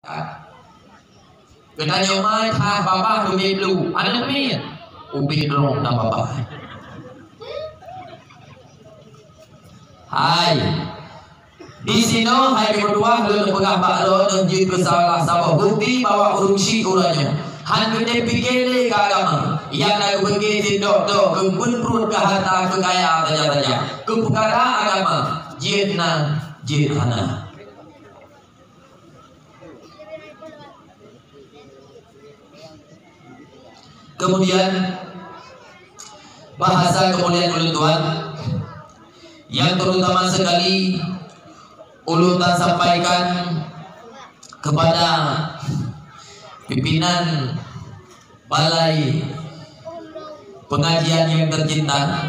Katanya mai tha bapa ubi lu, anak mi ubi dong na bapa. Hai, di sini hai berdua lu pegang baklo dan jitu salah sama bukti bahwa urungsi uranya. Han gede pikir agama yang nak begitu dok kebun perut ke harta kekayaan saja ke perkara agama jihana. Kemudian bahasa kemudian ulun Tuhan yang terutama sekali ulun tak sampaikan kepada pimpinan balai pengajian yang tercinta.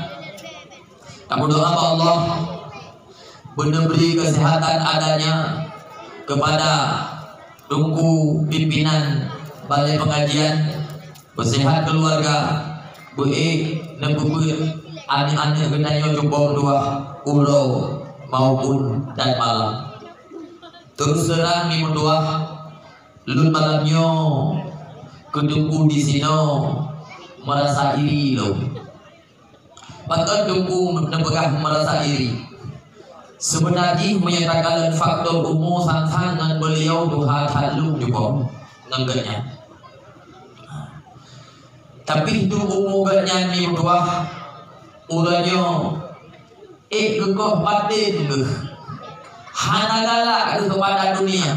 Kami doa Allah memberi kesehatan adanya kepada tunggu pimpinan balai pengajian, bersehat keluarga, buik dan bubur anak-anak genanya jumpa dua ulo maupun dan malam. Terus terang ni berdoa lun malamnya kedungku di sini merasa iri lo. Bahkan dungku menepakah merasa iri. Sebenarnya menyatakan faktor umur santan dan beliau doa talung juga ngangganya. Tapi itu umurnya ni berdoa ulanya kekoh batin ke hana galak kepada dunia,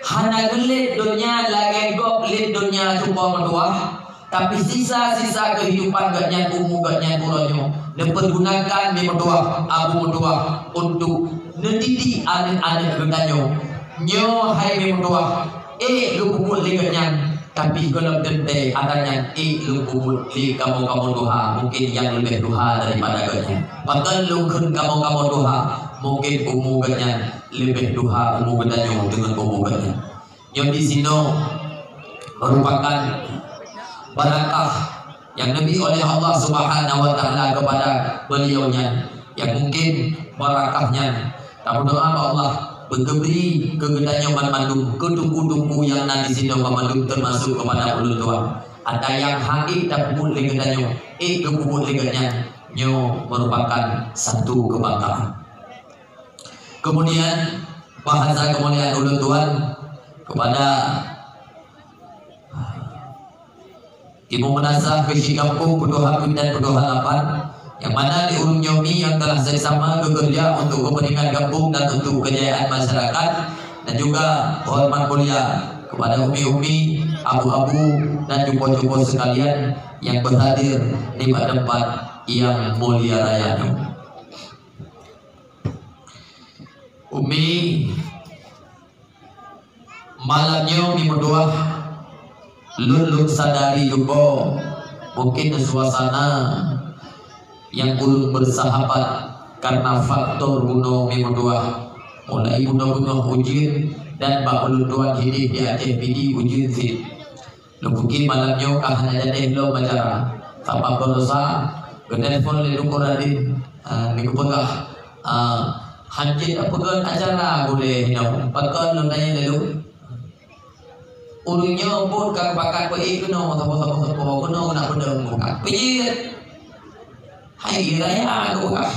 hana gelit dunia lagi gok gelit dunia cuma berdoa. Tapi sisa-sisa kehidupan gaknya umur gaknya ulanya dipergunakan di berdoa, abu berdoa untuk mendidik anak-anak gaknya. Nyo hai berdoa lu liganya. Tapi kalau dente adanya lu di kamu doa mungkin yang lebih doa daripada ganya. Bahkan lu kamu doa mungkin umurnya lebih doa umurnya dengan umurnya. Yang di sini merupakan barakah yang diberi oleh Allah Subhanahu Wa Taala kepada beliaunya, yang mungkin barakahnya. Kami doa Allah beri kegedanya mandum kedungku-dungku yang nanti sini mandum termasuk kepada ulun Tuhan. Ada yang hadir dan kubur legedanya, kubur legedanya nyo merupakan satu kebanggaan. Kemudian bahasa kemuliaan ulun Tuhan kepada Ibu Menasah Kesi Kampung Berdoa dan Berdoa 8 yang mana di Urung Nyomi yang telah bersama bekerja untuk kepentingan kampung dan untuk kejayaan masyarakat, dan juga hormat mulia kepada umi-umi, abu-abu dan jumbo-jumbo sekalian yang berhadir di tempat yang mulia raya. Umi malamnya di berdoa luluk sadari jumbo mungkin suasana yang ulun bersahabat karena faktor bunuh memudua mulai bunuh ujin dan bak ulun tuan hidup di Aceh pidi ujin sih mungkin malamnya kahana jadi lo macara tanpa berusaha telepon lelung koradin minggu pegah hanjit apa acara boleh pakai lundanya lelung ulunnya pun kan pakai pei kena apa kena nak benda muka pijit. Hai raya aku kah?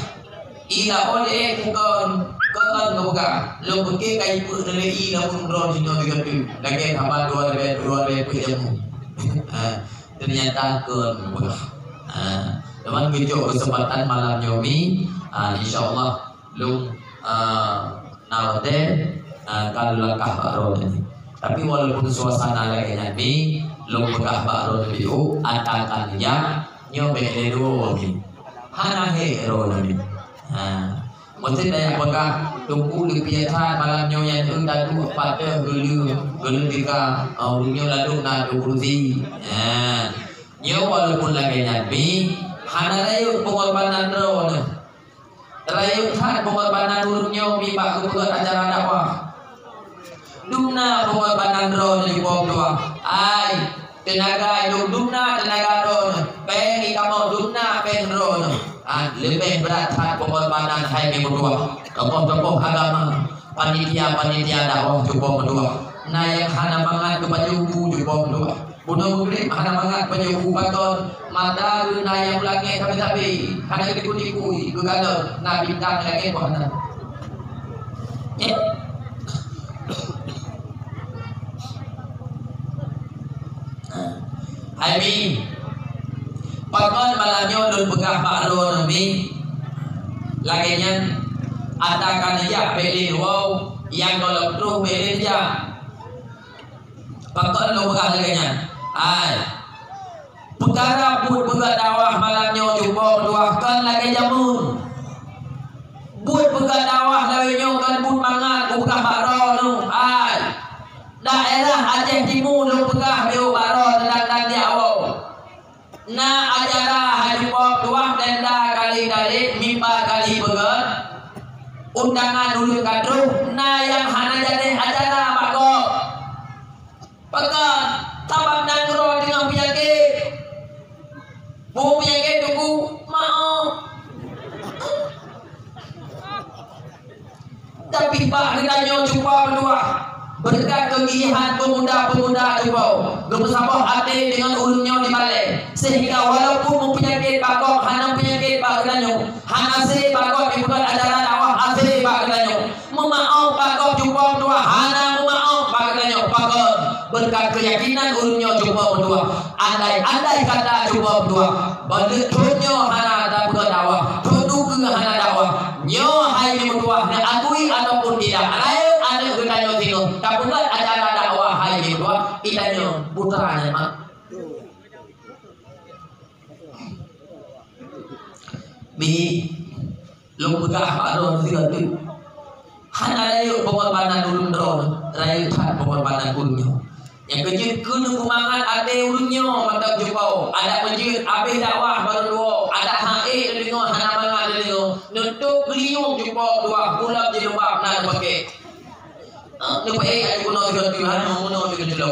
Ila oleh bukan buka. Lo pergi kai pun dari ila pun ron sini juga tu. Lagi apa dua perjamu. Ternyata kan buka. Teman kita kesempatan malam nyomi. InsyaAllah lo nawate kalau langkah baru ini. Tapi walaupun suasana lagi nanti lo bekah baru itu atakan yang nyobe dulu ni. Hana hero ni. Mesti dah apakah tunggu di piatan malamnya yang unda tu pada gelu dika dunia lalu nak urusi. Nyo walaupun lagi nabi hana rayu pengorbanan ro ni. Rayu tak pengorbanan urunyo mimba kebuat acara dakwah. Dumna pengorbanan ro ni bom doa. Ai tenaga hidup dumna tenaga ro. Pengi kamu dumna peng ro. Lebih berat pengorbanan hai berdua. Tokoh-tokoh agama, panitia dakwah cukup berdua. na yang hana mangat kepada ubu jubong dua bunuh grip hana mangat kepada ubu baton mata na yang langit tapi hana dikui gegala na bintang langit hana Hai Pakon malamnya dun pegah bakro nami laginya ada kan ya beli wow yang kalau terus beli ya pakon lu pegah laginya perkara buat pegah dakwah malamnya jumpa duakan lagi jamun buat pegah dakwah laginya kan buat mangat pegah bakro nu daerah Aceh Timur lu pegah biu bakro tentang dia wow na acara Haji Pok dua tenda kali-kali mimpa kali begat undangan dulu kadruh na yang hana jadi acara Pak Kok pegat tabak nangro dengan penyakit bu penyakit tunggu mau tapi Pak ditanya jumpa berdua berkat kegigihan pemuda-pemuda Jubau bersama hati dengan ulunnya di balik sehingga walaupun mempenyakit bakok hana penyakit Pak Kedanyo hana si bakok dibuat acara dakwah asli Pak Kedanyo memaaf bakok Jubau dua hana memaaf Pak Kedanyo bakok berkat keyakinan ulunnya Jubau dua andai kata Jubau dua bentuknya hana tak dakwah produk hana dakwah nyo hai berdua nak akui ataupun tidak ada Kedanyo tino tak buat acara dakwah hai berdua itanyo putranya mak bi lu pegah baru tiga tu hana layu pengorbanan ulun drone rayu tak pengorbanan ulunnya yang kecil kena kumangan ade ulunnya mantap jupau ada masjid abe dakwah baru dua ada hae dengar hana mangan dengar nutup beliung jupau dua pulap je lembab nak pakai ni pakai aku nak tiga hana mau tiga dulu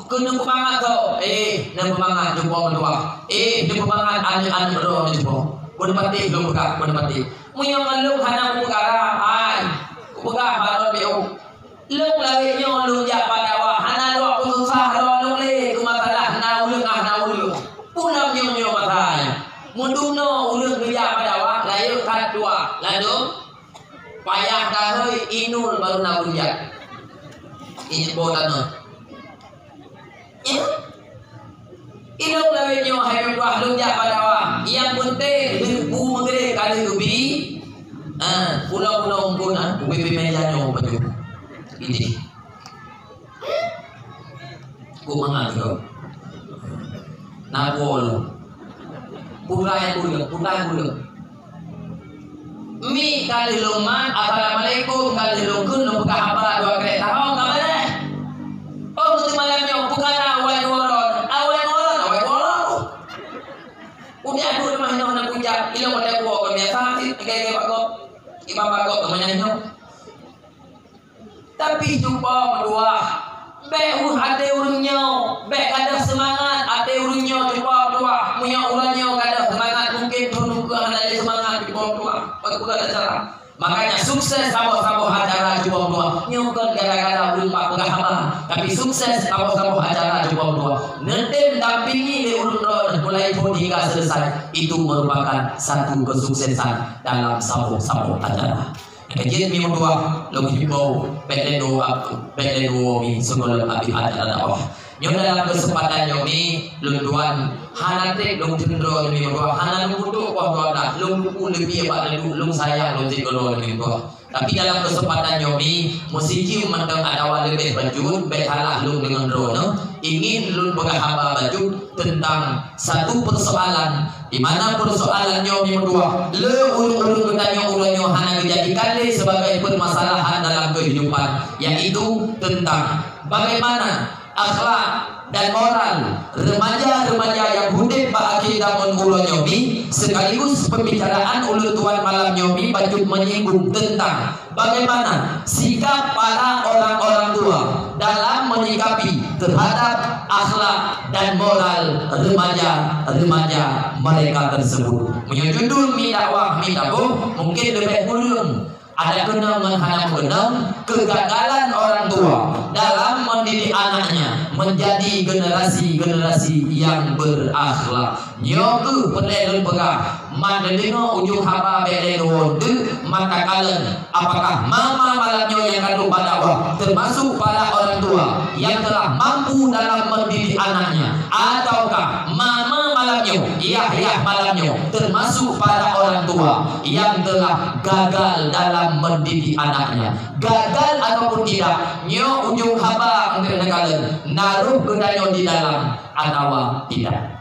kena kumangan kau nak kumangan jupau dua dia kumangan an bro jupau boleh mati belum buka boleh mati muyang ngalung hana perkara buka baru dia lung lagi nyo lung jak pada hana lu aku susah lung le ku masalah na ulung pulang nyo masalah munduno ulung kerja pada layu kat dua lalu payah dah heuy inul baru na ulung ini botan inul lagi nyo hai dua lung jak pada yang penting bu megere kali ubi pulau-pulau ungkun ubi meja nyo baju ini ku mangan kau nabol purai bulan mi kali luman assalamualaikum kali lungkun lu buka apa dua kali tahu kamera mesti malamnya bukan awal udah aku rumah nak puja ilo pada gua biasa kayak Pak Kok imam Pak Kok temannya tapi jumpa berdua ade urunnya ada semangat ade urunnya jumpa berdua punya urunnya ada semangat mungkin tunduk ke ada semangat jumpa berdua pakai acara makanya sukses sama-sama acara jumpa berdua nyongkon gara-gara urun pak pegahama tapi sukses sama-sama acara jumpa berdua nanti dampingi di urun mulai pun hingga selesai itu merupakan satu kesuksesan dalam sama-sama acara kejadian minggu dua lebih bau bedenu mi sekolah abi ada dakwah nyoba dalam kesempatan nyomi lunduan hanate lung cendro minggu dua hanan butuh kau dah lung lebih apa lung sayang lung cendro minggu dua tapi dalam kesempatan nyomi musiki mendeng ada lebih baju betalah lung dengan drone ingin lung penghamba baju tentang satu persoalan di mana persoalan nyomi berdua ulun bertanya ulunnya hanya dijadikan sebagai permasalahan dalam kehidupan yaitu tentang bagaimana akhlak dan moral remaja-remaja yang hudik berakidah ulun nyomi sekaligus pembicaraan ulun tuan malam nyomi baju menyinggung tentang bagaimana sikap para orang-orang tua dalam menyikapi terhadap akhlak dan moral remaja mereka tersebut. Menyujudul mi dakwah mi tabuh mungkin lebih ulun ada kena mengenang kegagalan orang tua dalam mendidik anaknya menjadi generasi yang berakhlak. Nyoku pelelun pegah mana dengar ujung haba belelun maka kalian apakah mama malamnya yang kandung pada Allah termasuk para orang tua yang telah mampu dalam mendidik anaknya, ataukah mama malamnya malamnya termasuk para orang tua yang telah gagal dalam mendidik anaknya. Gagal ataupun tidak, nyo ujung haba untuk kalian naruh gedanyo di dalam atau tidak.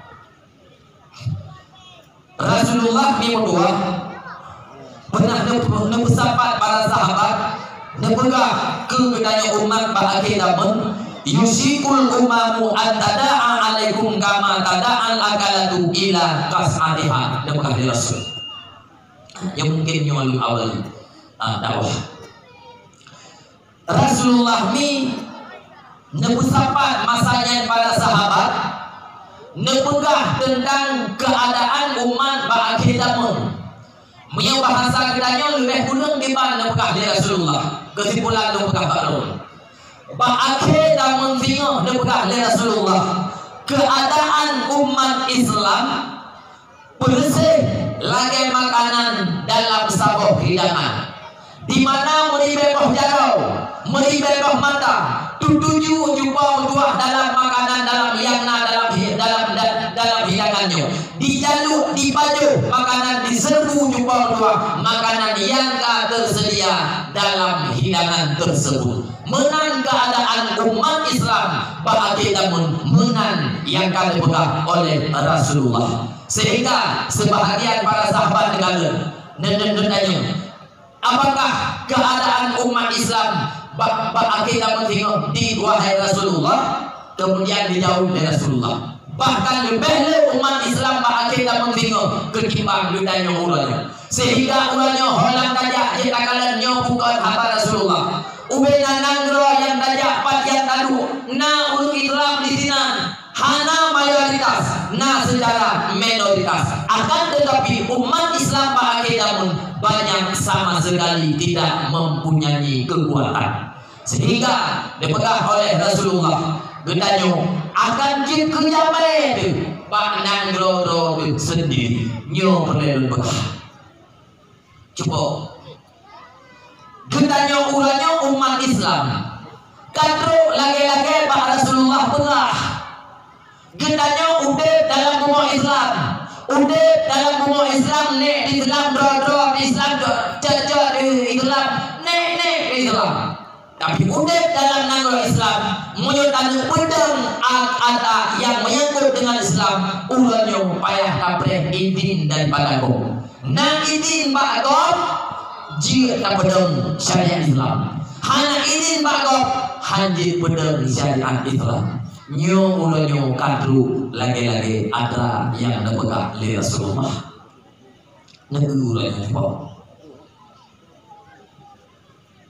Rasulullah berdua pernah nepesapat para sahabat nepegah ke gedanyo umat ba'akidamun yusikul umamu antada'a alaikum kama tada'al akalatu ila kas'adiha. Nepegah di Rasul yang mungkin nyolong awal dakwah. Rasulullah ni nepesapat masanya para sahabat nepegah tentang keadaan umat ba'akidamun. Menyau bahasa kitanya lebih gunung di mana nepegah di Rasulullah. Kesimpulan nepegah baru ba'akidamun tinggal nepegah di Rasulullah. Keadaan umat Islam bersih lagi makanan dalam sabuk hidangan, di mana meribah jarau, meribah mata, tujuh jumpa tuah dalam makanan dalam liangna dalam hidangannya, dijaluk di baju makanan diserbu jumpa tuah makanan yang tak tersedia dalam hidangan tersebut. Menan keadaan umat Islam ba'akidamun menan yang kali pegang oleh Rasulullah. Sehingga sebahagian para sahabat nanya, apakah keadaan umat Islam ba'akidamun di wahai Rasulullah? Kemudian dijawab oleh Rasulullah, bahkan lebih umat Islam ba'akidamun ketimbang ditanya ulanya. Sehingga ulanya holang tajak kita kalian bukan hamba Rasulullah. Ubena nanggro yang tajak patian tadu na uluk Islam di sini hana mayoritas, na secara minoritas. Akan tetapi umat Islam ba'akidamun banyak sama sekali tidak mempunyai kekuatan. Sehingga dipegang oleh Rasulullah gedanyo akan jin kejamet pak nanggro sendiri nyo perlu begah. Coba gedanyo ulanya umat Islam kadro lagi-lagi Pak Rasulullah pengah gedanyo udah dalam umat Islam, udah dalam umat Islam nek di Islam dro di Islam caca di Islam nek Islam, tapi udah dalam nangro Islam menyertai pedang ada yang menyangkut dengan Islam ulanya payah kapreh izin daripada kau. Nah izin Pak Gop jika tak pedang syariat Islam, hanya izin Pak Gop hanjir pedang syariat Islam. Nyo ulonyo kadru lagi-lagi ada yang nepegah li Rasulullah. Neguru lagi Pak.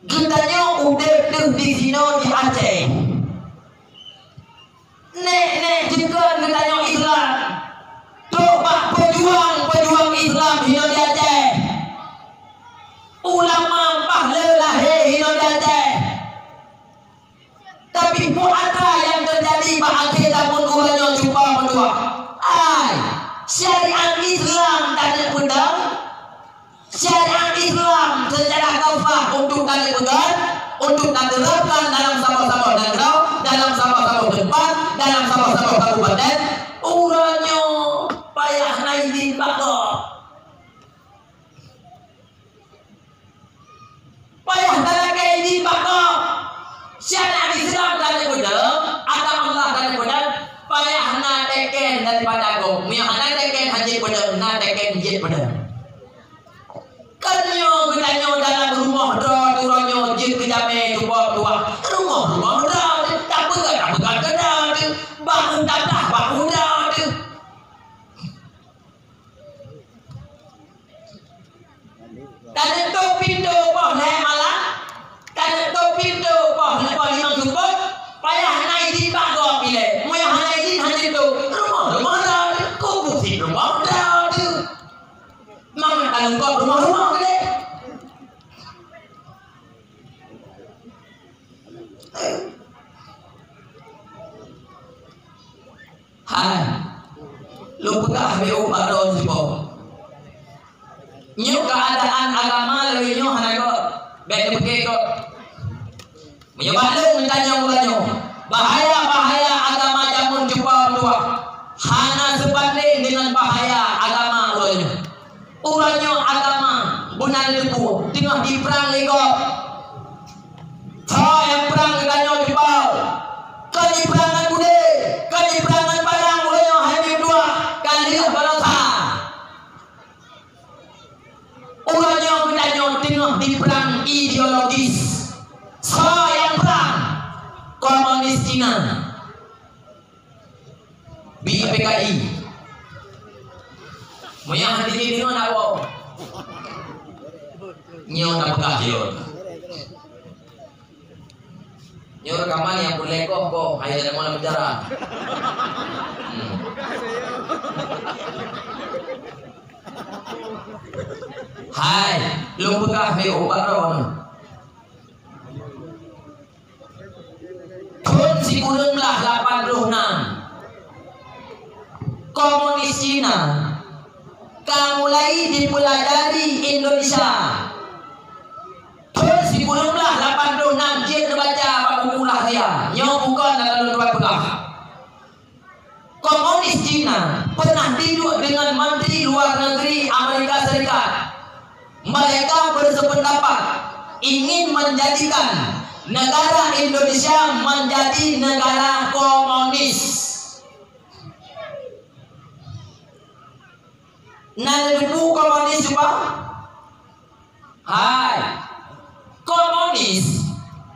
Kitanya udah di sini di Aceh. Nek juga kitanya Islam. Coba pejuang Islam hidup di Aceh. Ulama pahlawan hidup di Aceh. Tapi pun ada yang terjadi ba'akidamun ulanya jumpa berdua. Syariat Islam tak ada pedang. Syariat Islam secara kafah untuk kali pegang, untuk diterapkan dalam sabah-sabah negara, dalam sabah-sabah tempat, dalam sabah-sabah kabupaten. Ulanya payah naik di bakok, payah talaga di bakok. Syariat Islam dari pedang, agama Allah dari pedang, payah na teken daripada aku. Mia na teken haji pedang, na teken jit pedang. Kanyo gedanyo dalam rumah doronyo jit kejame dua rumah tak pegang gedang bangun tanah bangun dan itu pintu boleh malah dan itu pintu boleh yang cukup payah naik di bagok pilih mau yang naik di hanya itu rumah kubur di rumah Hai, lu pegah beu baron sipo. Nyu keadaan agama lebih nyu hanago, bek beke kok. Menyebalung ditanya ulanyo. Bahaya agama jamun jumpa dua. Hana sebanding dengan bahaya agama ulanyo agama bunan lepu tengah di perang legok. Saya yang perang dengan jepal. Kali perangan bude, kali perangan padang ulanyo habib dua. Kali balota. Ulanyo dengan tengah di perang ideologis. Saya yang perang komunis Cina. BPKI. Moyang hati ini nak apa? Nyo nak pegah yo. Nyo rekaman yang berlekoh kok, ayo dari mana bicara. Hai, lu pegah me obat ron. Tahun 1986 komunis Cina mulai dipelajari Indonesia. Tahun 1986 dia terbaca buku lah saya. Nyo bukan dalam dua pegah. Komunis Cina pernah duduk dengan Menteri Luar Negeri Amerika Serikat. Mereka bersependapat ingin menjadikan negara Indonesia menjadi negara komunis. Nalbu komunis juga. Hai, komunis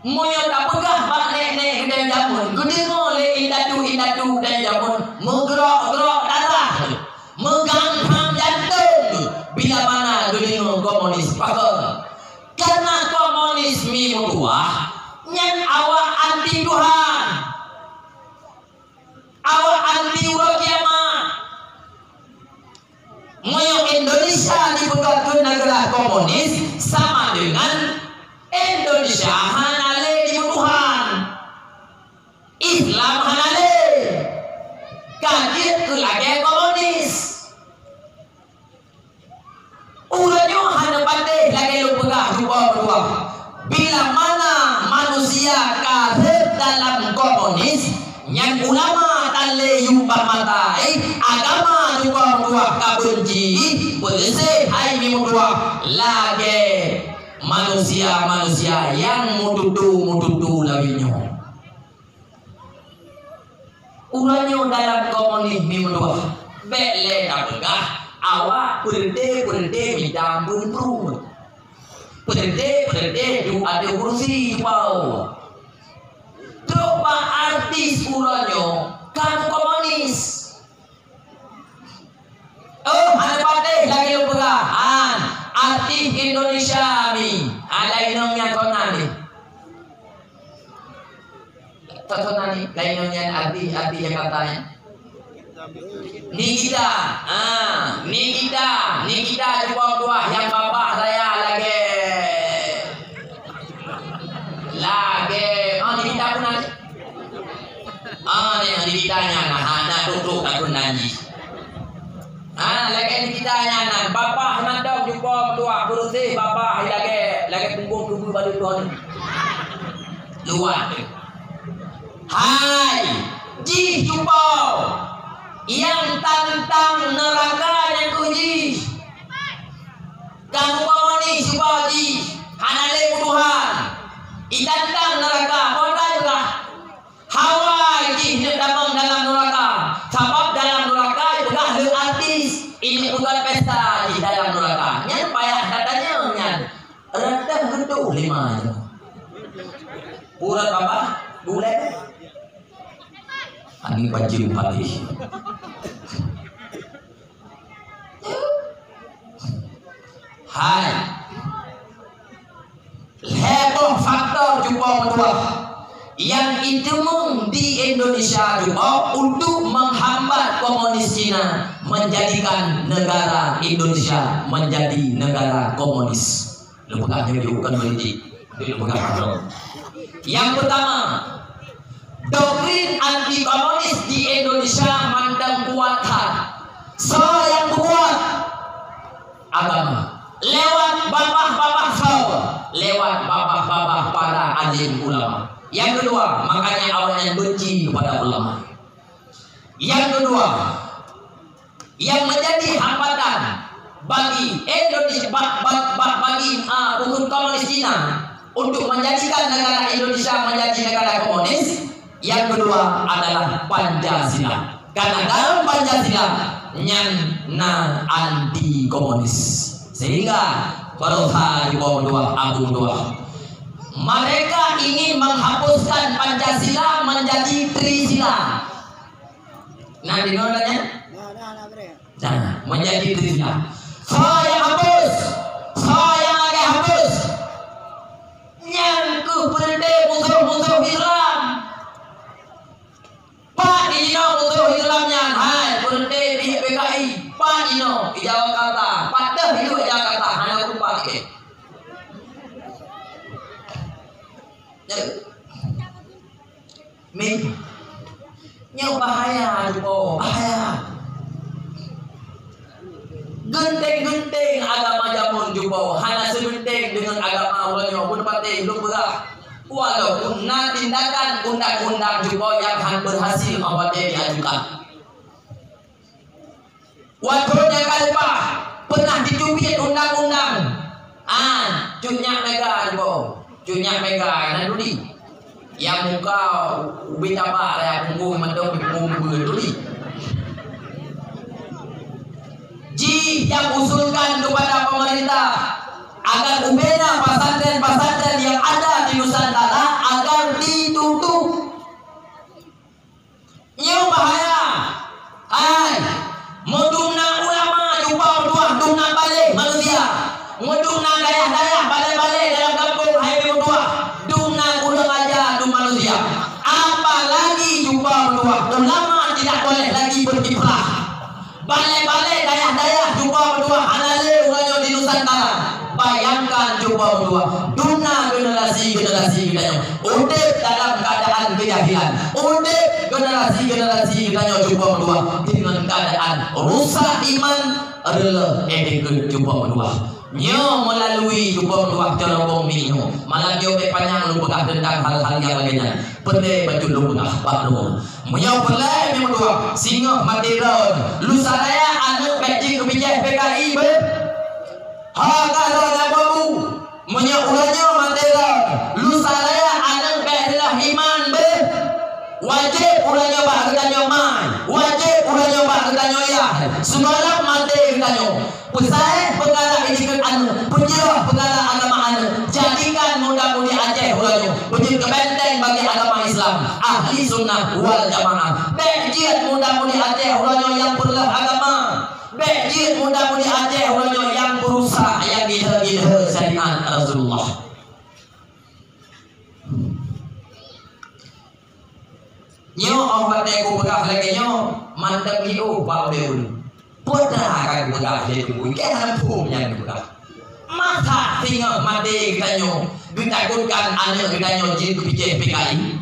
moyo tak pegah bak nek dan jamun. Gede ngole indatu dan jamun. Menggerak darah, menggantam jantung. Bila mana gede komunis pakai. Karena komunis buah nyan awak anti Tuhan. Awak anti kiamat. Moyo Indonesia dipegang negara komunis sama dengan Indonesia hanale dibunuhan, Islam hanale, kaget ke lagi komunis. Ulanyo hana pandai lagi lu pegang dua. Bila mana manusia kafir dalam komunis, yang ulama tale yumpah matai agama juga dua kabenci bersih hai dua lagi manusia yang mututu lawinya ulanyo dalam komunis dua bele tak pegah awak berhenti minjambun perut berhenti ada kursi bau. Coba artis ulanyo kamu komunis. Oh, ada pandai lagi lu pegahan artis Indonesia mi. Ada inongnya konani. Konani, lainnya artis yang katanya. Nikita coba dua yang bapak saya lagi. Nikita pun ada. Yang ditanya nah tutup takun nanti. Lagi ditanya nah bapak hendak jumpa tua bersih bapak lagi punggung tubuh pada Tuhan. Luar. Hai, ji jumpa yang tantang neraka yang kuji. Kamu komunis jumpa ji, hanale Tuhan. Itantang neraka, boleh juga. Hawa ji dalam neraka. Sebab dalam neraka juga ada artis. Ini bukan pesta di dalam neraka. Yang payah datanya yang rendah genduh 5. Urat apa? Bulan. Ani baju pati. Hai. Heboh faktor jumpa kedua yang itu di Indonesia juga untuk menghambat komunis Cina menjadikan negara Indonesia menjadi negara komunis. Lembaga yang diukur politik. Yang pertama, doktrin anti komunis di Indonesia So yang kuat agama lewat bapak-bapak sahabat, lewat bapak-bapak para alim ulama. Yang kedua, makanya awalnya benci kepada ulama. Yang kedua, yang menjadi hambatan bagi Indonesia, bagi hukum komunis Cina untuk menjadikan negara Indonesia menjadi negara komunis. Yang kedua adalah Pancasila. Karena dalam Pancasila nyana anti komunis, sehingga berusaha di bawah dua agung dua. Mereka ingin menghapuskan Pancasila menjadi Trisila. Nah, di nolanya? Nah, menjadi Trisila. Saya hapus, saya lagi hapus. Yang kepada musuh-musuh Islam. Pak Dino musuh Islamnya, hai berhenti di PKI. Pak Dino di Jakarta, patah hidup Jakarta, hanya lupa ke. Min, nyawa bahaya, jupo bahaya. Genteng-genteng agama jamun jupo, hanya segenteng dengan agama ulanya pun pati belum berah. Walaupun tindakan undang-undang jupo yang berhasil awalnya diajukan. Waktunya kalpa pernah dicubit undang-undang. Cunyak mega jupo, cunyak mega nanti. Yang muka ubi tabak yang punggung mendung berduli. Yang usulkan kepada pemerintah agar ubena pesantren-pesantren yang ada di Nusantara agar ditutup. Ini bahaya. Hai, mudumna ulama jumpa berdua dumna balik manusia. Mudumna daya-daya balik-balik dalam kampung hai berdua. Dumna kurang aja dum manusia. Apalagi jumpa berdua ulama tidak boleh lagi berkiprah. Balik-balik daya-daya jumpa berdua halale ulanyo di Nusantara. Bayangkan jumpa berdua dumna generasi-generasi kita udip dalam keadaan kejahilan. Udip generasi-generasi kita jumpa berdua dengan keadaan rusak iman adalah edek jumpa berdua. Nyo melalui jumpa berdua cerobong minyo. Malah nyo panjang lu pegah tentang hal-hal yang lainnya. Pendek baju lu pegah baru. Menyo pelai yang berdua singa mati raun. Lu sadaya anak bejing kebijak PKI be. Kalau ada babu menyo ulanyo mati raun. Lu sadaya anak adalah iman be. Wajib ulanyo bah ketanyo mai. Wajib ulanyo bah ketanyo ya. Semalam mati ketanyo. Pusai pegala ini ke anu, penjara pegala agama anu. Jadikan muda-mudi Aceh ulanyo menjadi kebenteng bagi agama Islam. Ahli sunnah wal jamaah. Bejit muda-mudi Aceh ulanyo yang berlah agama. Bejit muda-mudi Aceh ulanyo yang berusaha yang gila-gila syariat Rasulullah. Nyo orang tengok pegah lagi nyo mantap hiu bau deul. Putra akan pegah jadi tunggu kan punya pegah. Masa tinggal mati kita nyo kita ikutkan anak kita nyo jadi kepijak PKI.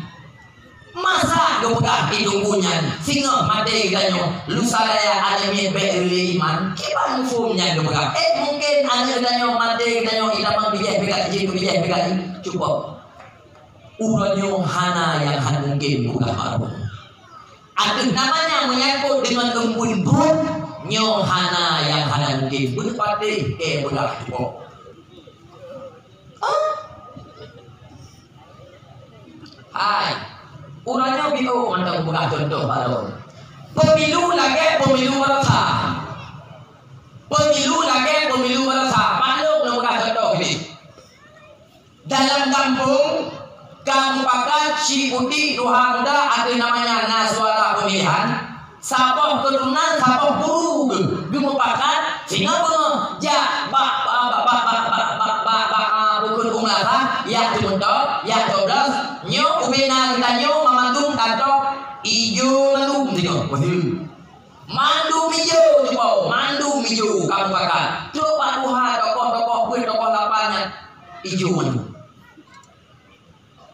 Masa do pegah hidung punya singa mati kita nyo lusa daya alami beri iman. Kiban punya do pegah. Mungkin anak kita nyo mati kita nyo kita kepijak PKI jadi kepijak PKI cukup. Uranyo hana yang han mungkin bukan baru. Ada namanya menyangkut dengan embun brut. Nyo hana yang hana mungkin berpati belah cukup. Hai, uranyo biu antang buka contoh baru. Pemilu lagi pemilu merasa. Pemilu lagi pemilu merasa. Maklum nak buka contoh ini. Dalam kampung Kabupaten Ciputi Duha Muda ada namanya Naswara pemilihan. Sapah keturunan sapah guru gemupakan sehingga ja bukan umlata ya dimuntok ya 12 nyo ubena kita nyo memandung tatok ijo mandum tino mandum ijo coba mandum ijo kabupaten coba Duha tokoh-tokoh tokoh lapangan ijo mandum.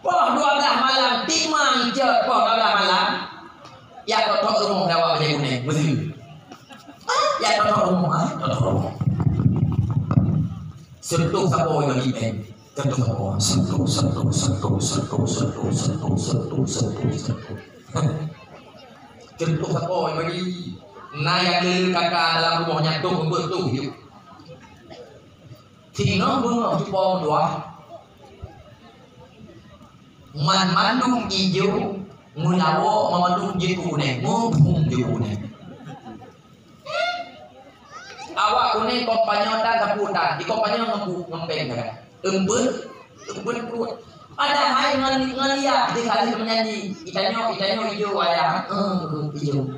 Poh 12 malam timang je poh 12 malam. Ya kau tahu rumah dawa macam ni, betul. ya tolong. Sentuh sapo yang iben. Sentuh sapo. Sentuh. Sentuh sapo yang bagi naik lil kakak dalam rumahnya tuh betul hidup. Tino bunga cupong dua. Mandung hijau, mulawo memandung jiku ne, mumpung jiku ne. Awak kuning kompanya dan kaputan, di kompanya ngempeng kan. Embun kuat. Ada hai ngalia di kali menyanyi, itanyo hijau ayah, hijau.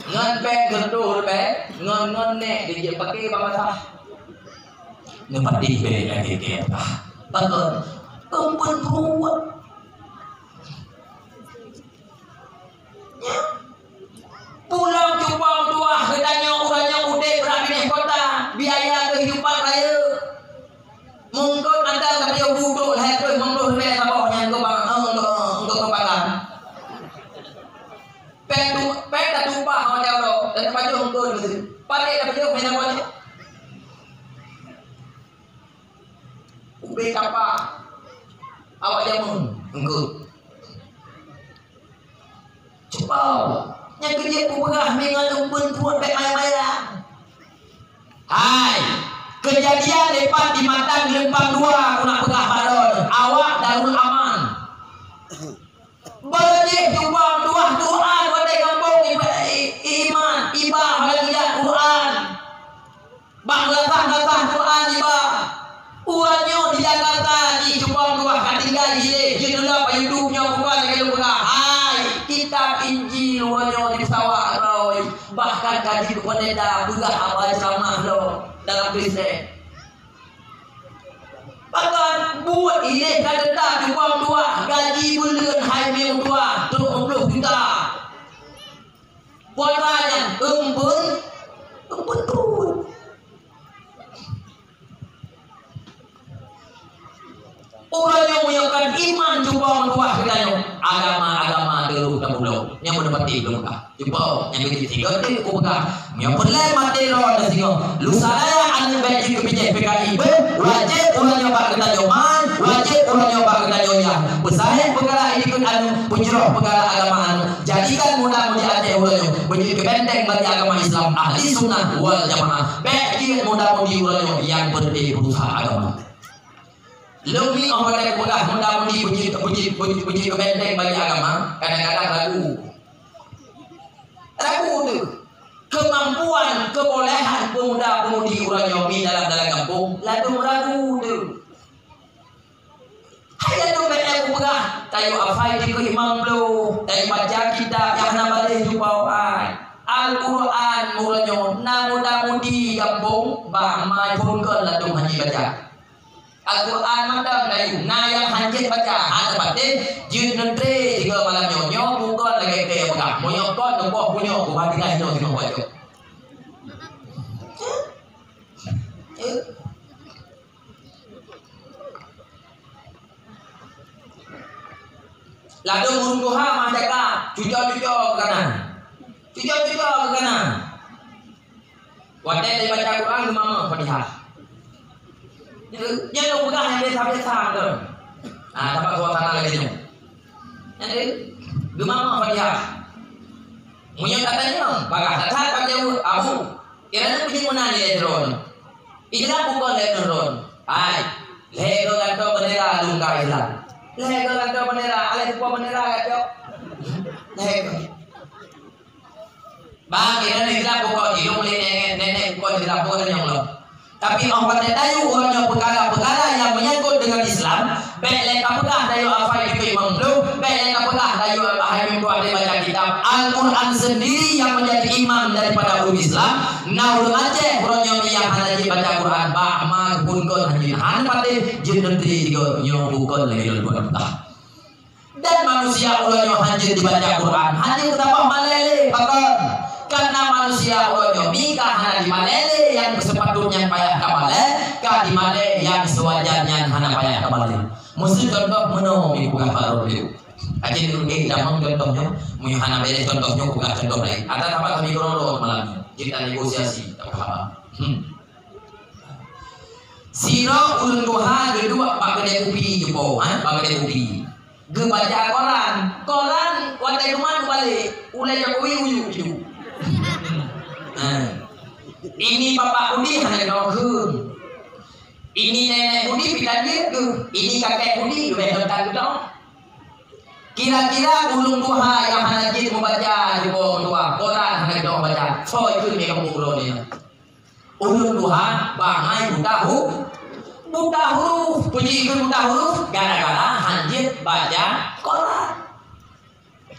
Ngempeng gentur be, ngon ne di pakai bahasa. Ngepati be lagi apa? Betul. Embun kuat. Pulang cupang tua kedanya uranya udah berani kota biaya kehidupan raya mungkin anda kerja duduk lah tu mengurus le sabahnya ke bang untuk kepalan pen dah tumpah macam tu dan baju mungkin betul pakai dah baju macam mana ubi apa awak jamun engkau cupang yang kerja pegah dengan umpun tuan baik main-main. Hai, kejadian depan di Matang Lempang 2 aku nak pegah baron. Awak Darul Aman. Berjih jubang Quran pada kampung iman, ibah belajar Quran. Bang latah Quran ibah. Urannya di Jakarta di jubang 2 katinggal je dulu hidupnya bukan kalau pegah. Hai, kitab Injil urannya di sawah roy. Bahkan kaji pendeta juga apa ceramah lo dalam Kristen. Bahkan buat ini kata jubang 2 gaji bulan hai minggu 2 30 juta. Puananya embun tu. Orang yang menyiapkan iman jubang 2 katanya agama dulu tak belum yang mendapati belum kah jubang yang begitu tiga tu aku pegang yang pelai mati roh dan singo lu saya anu baik juga PJ PKI wajib orang yang bakal kita joman wajib orang yang bakal kita joya besarnya perkara ikut anu penjero perkara agama anu jadikan mudah-mudah Aceh ulanya menjadi benteng bagi agama Islam ahli sunnah wal jamaah baik mudah-mudah ulanya yang berdiri berusaha agama. Lebih orang yang pegah mudah-mudi puji kebenteng bagi agama kadang-kadang ragu tu kemampuan kebolehan pemuda-pemudi orang Yomi dalam kampung ragu tu hanya tu banyak pegah tayo afai di imam lo tayo baca kitab yang nama dia jupauan Al-Quran muranyo na mudah-mudi kampung bah mai pun ke latung haji baca Al-Quran mandang dayu na yang hanjit baca ada batin jin menteri tiga malam nyonyo bukan lagi ke pegang monyo kon nopo punyo buat tiga hino tino baca lalu burung duha majaka cucok ke kanan wadah dari baca Quran ke mama Fatihah. Jangan pegang yang biasa-biasa tu. Dapat suasana lagi ni. Jadi, gemama Fatihah. Munyo katanya, bagas tak pakai abu. Kira-kira punya mana dia turun. Ijlah bukan dia turun. Ai, lego kantor bendera lungka Islam. Lego kantor bendera, alih sebuah bendera kacau. Lego. Bang, kira-kira Islam bukan hidung nenek bukan Islam bukan yang lo. Tapi orang dayu orangnya perkara-perkara yang menyangkut dengan Islam baik lengkap pegah dayu afai itu imam lu baik lengkap pegah dayu ahli minggu ada baca kitab Al-Quran sendiri yang menjadi imam daripada umat Islam naul Aceh orangnya yang hanya baca Quran bahma pun kon hanya pati jin menteri juga nyobukon lagi luar dan manusia orangnya hanya dibaca Quran hanya ketapa malele pakon karena manusia orangnya mikah hanya di malele yang sepatutnya payah kamale ka di male yang sewajarnya hana payah kamale Mesti contoh meno mi buka baru dia. Aje dulu damang contohnya, muhana beda contohnya buka contoh lain. Ada apa kami dorong malam kita negosiasi tak apa. Siro ulun duha kedua pak kedai kopi jumbo, pak kedai kopi. Ge baca koran watai rumah balik, ulai Jokowi uyu. Ini bapak Budi hanya doang. Ini nenek Budi pindah dia tu. Ini kakek Budi dua tentang tu. Kira-kira ulun duha yang hanya jid membaca jumbo tua koran hanya doang baca. So itu mereka buku ni. Ulun duha bangai buta huruf puji ikut buta huruf gara-gara hanjit baca koran.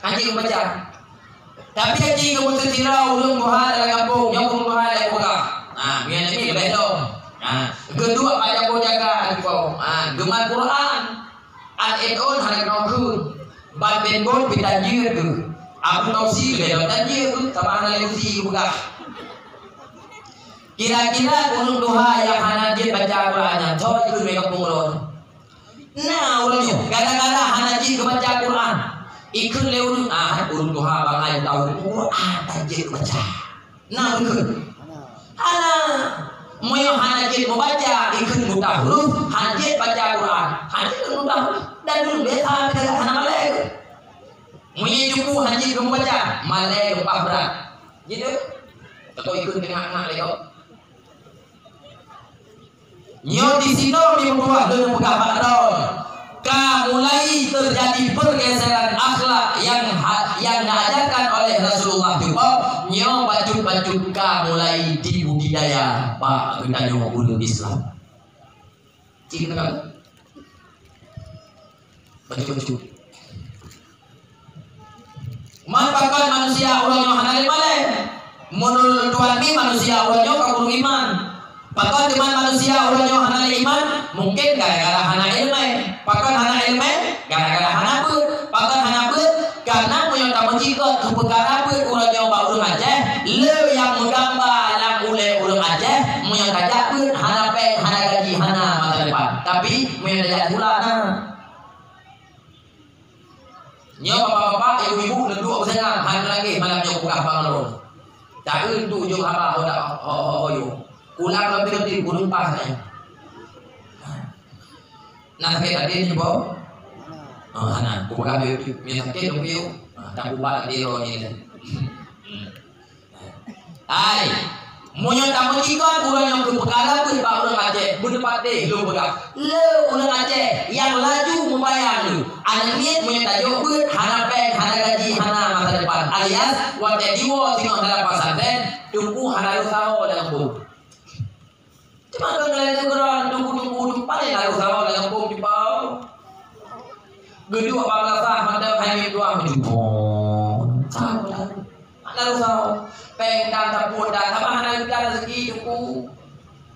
Hanjit baca. Tapi hanjit kemudian tira ulun duha dalam kampung, yang ulun duha dalam buka. Biar ni lebih dong. Kedua baca jaga kau. Gemar Quran. An-Edon hari kau ban benbon pitanjir tu. Aku tahu sih lebih tanjir tu. Sama hal yang sih buka. Kira-kira ulun duha yang hanajit baca Quran, coba ikut mereka pengurus. Nah ulunnya, gara-gara hanajit baca Quran, ikut lewat ulun duha bangai tahu Quran hanajit baca. Nah ikut. Moyo hanajit membaca, ikut mudah huruf, hanajit baca Quran, hanajit mudah huruf dan dulu biasa kita hana malek. Moyo juku hanajit membaca, malek lupa berat. Gitu. Atau ikut tengah-tengah lewat. Nyo di sini di bawah dengan pegabat don. Mulai terjadi pergeseran akhlak yang diajarkan oleh Rasulullah juga. Nyo baju-baju mulai dibudidaya pak kita nyo ulun Islam. Cik kan? Baju-baju. Manfaatkan manusia ulunnya hanal maleh. Menurut Tuhan ni manusia ulunnya kabur iman. Pakon dengan manusia ulunnya hana iman mungkin gara-gara hana ilmu. Pakon hana ilmu gara-gara hana bud. Pakon hana bud karena punya tamu jika tu perkara bud ulunnya ba ulun Aceh. Le yang menggambar lang ulun Aceh punya kajak bud hana pen hana gaji hana masa depan. Tapi punya dajak pula nah. Nyo bapak-bapak ibu-ibu duduk bersama hana lagi malam nyo buka bangun. Tak untuk ujung apa hoyo. Ulang lebih gunung pasnya. Nah, kita tadi ni bawa. Hana, buka biu, minyak biu, tak buat di roni. Ay, munyo tamu jika bulan yang perkara pun baru Aceh, bukan pati lu buka. Lu ulang Aceh yang laju membayang lu. Anak ni munyo tajuk pun hana pen, hana gaji, hana masa depan. Alias wate diwo tengok dalam pesantren, tunggu hana lu sawo dalam buku. Cuma kalau ngeliat geran tunggu paling lalu sama dalam kampung di bawah. Gedung apa belasah mandap hanya dua menjemput. Lalu sama pengdan taput dan apa hana kita rezeki tunggu.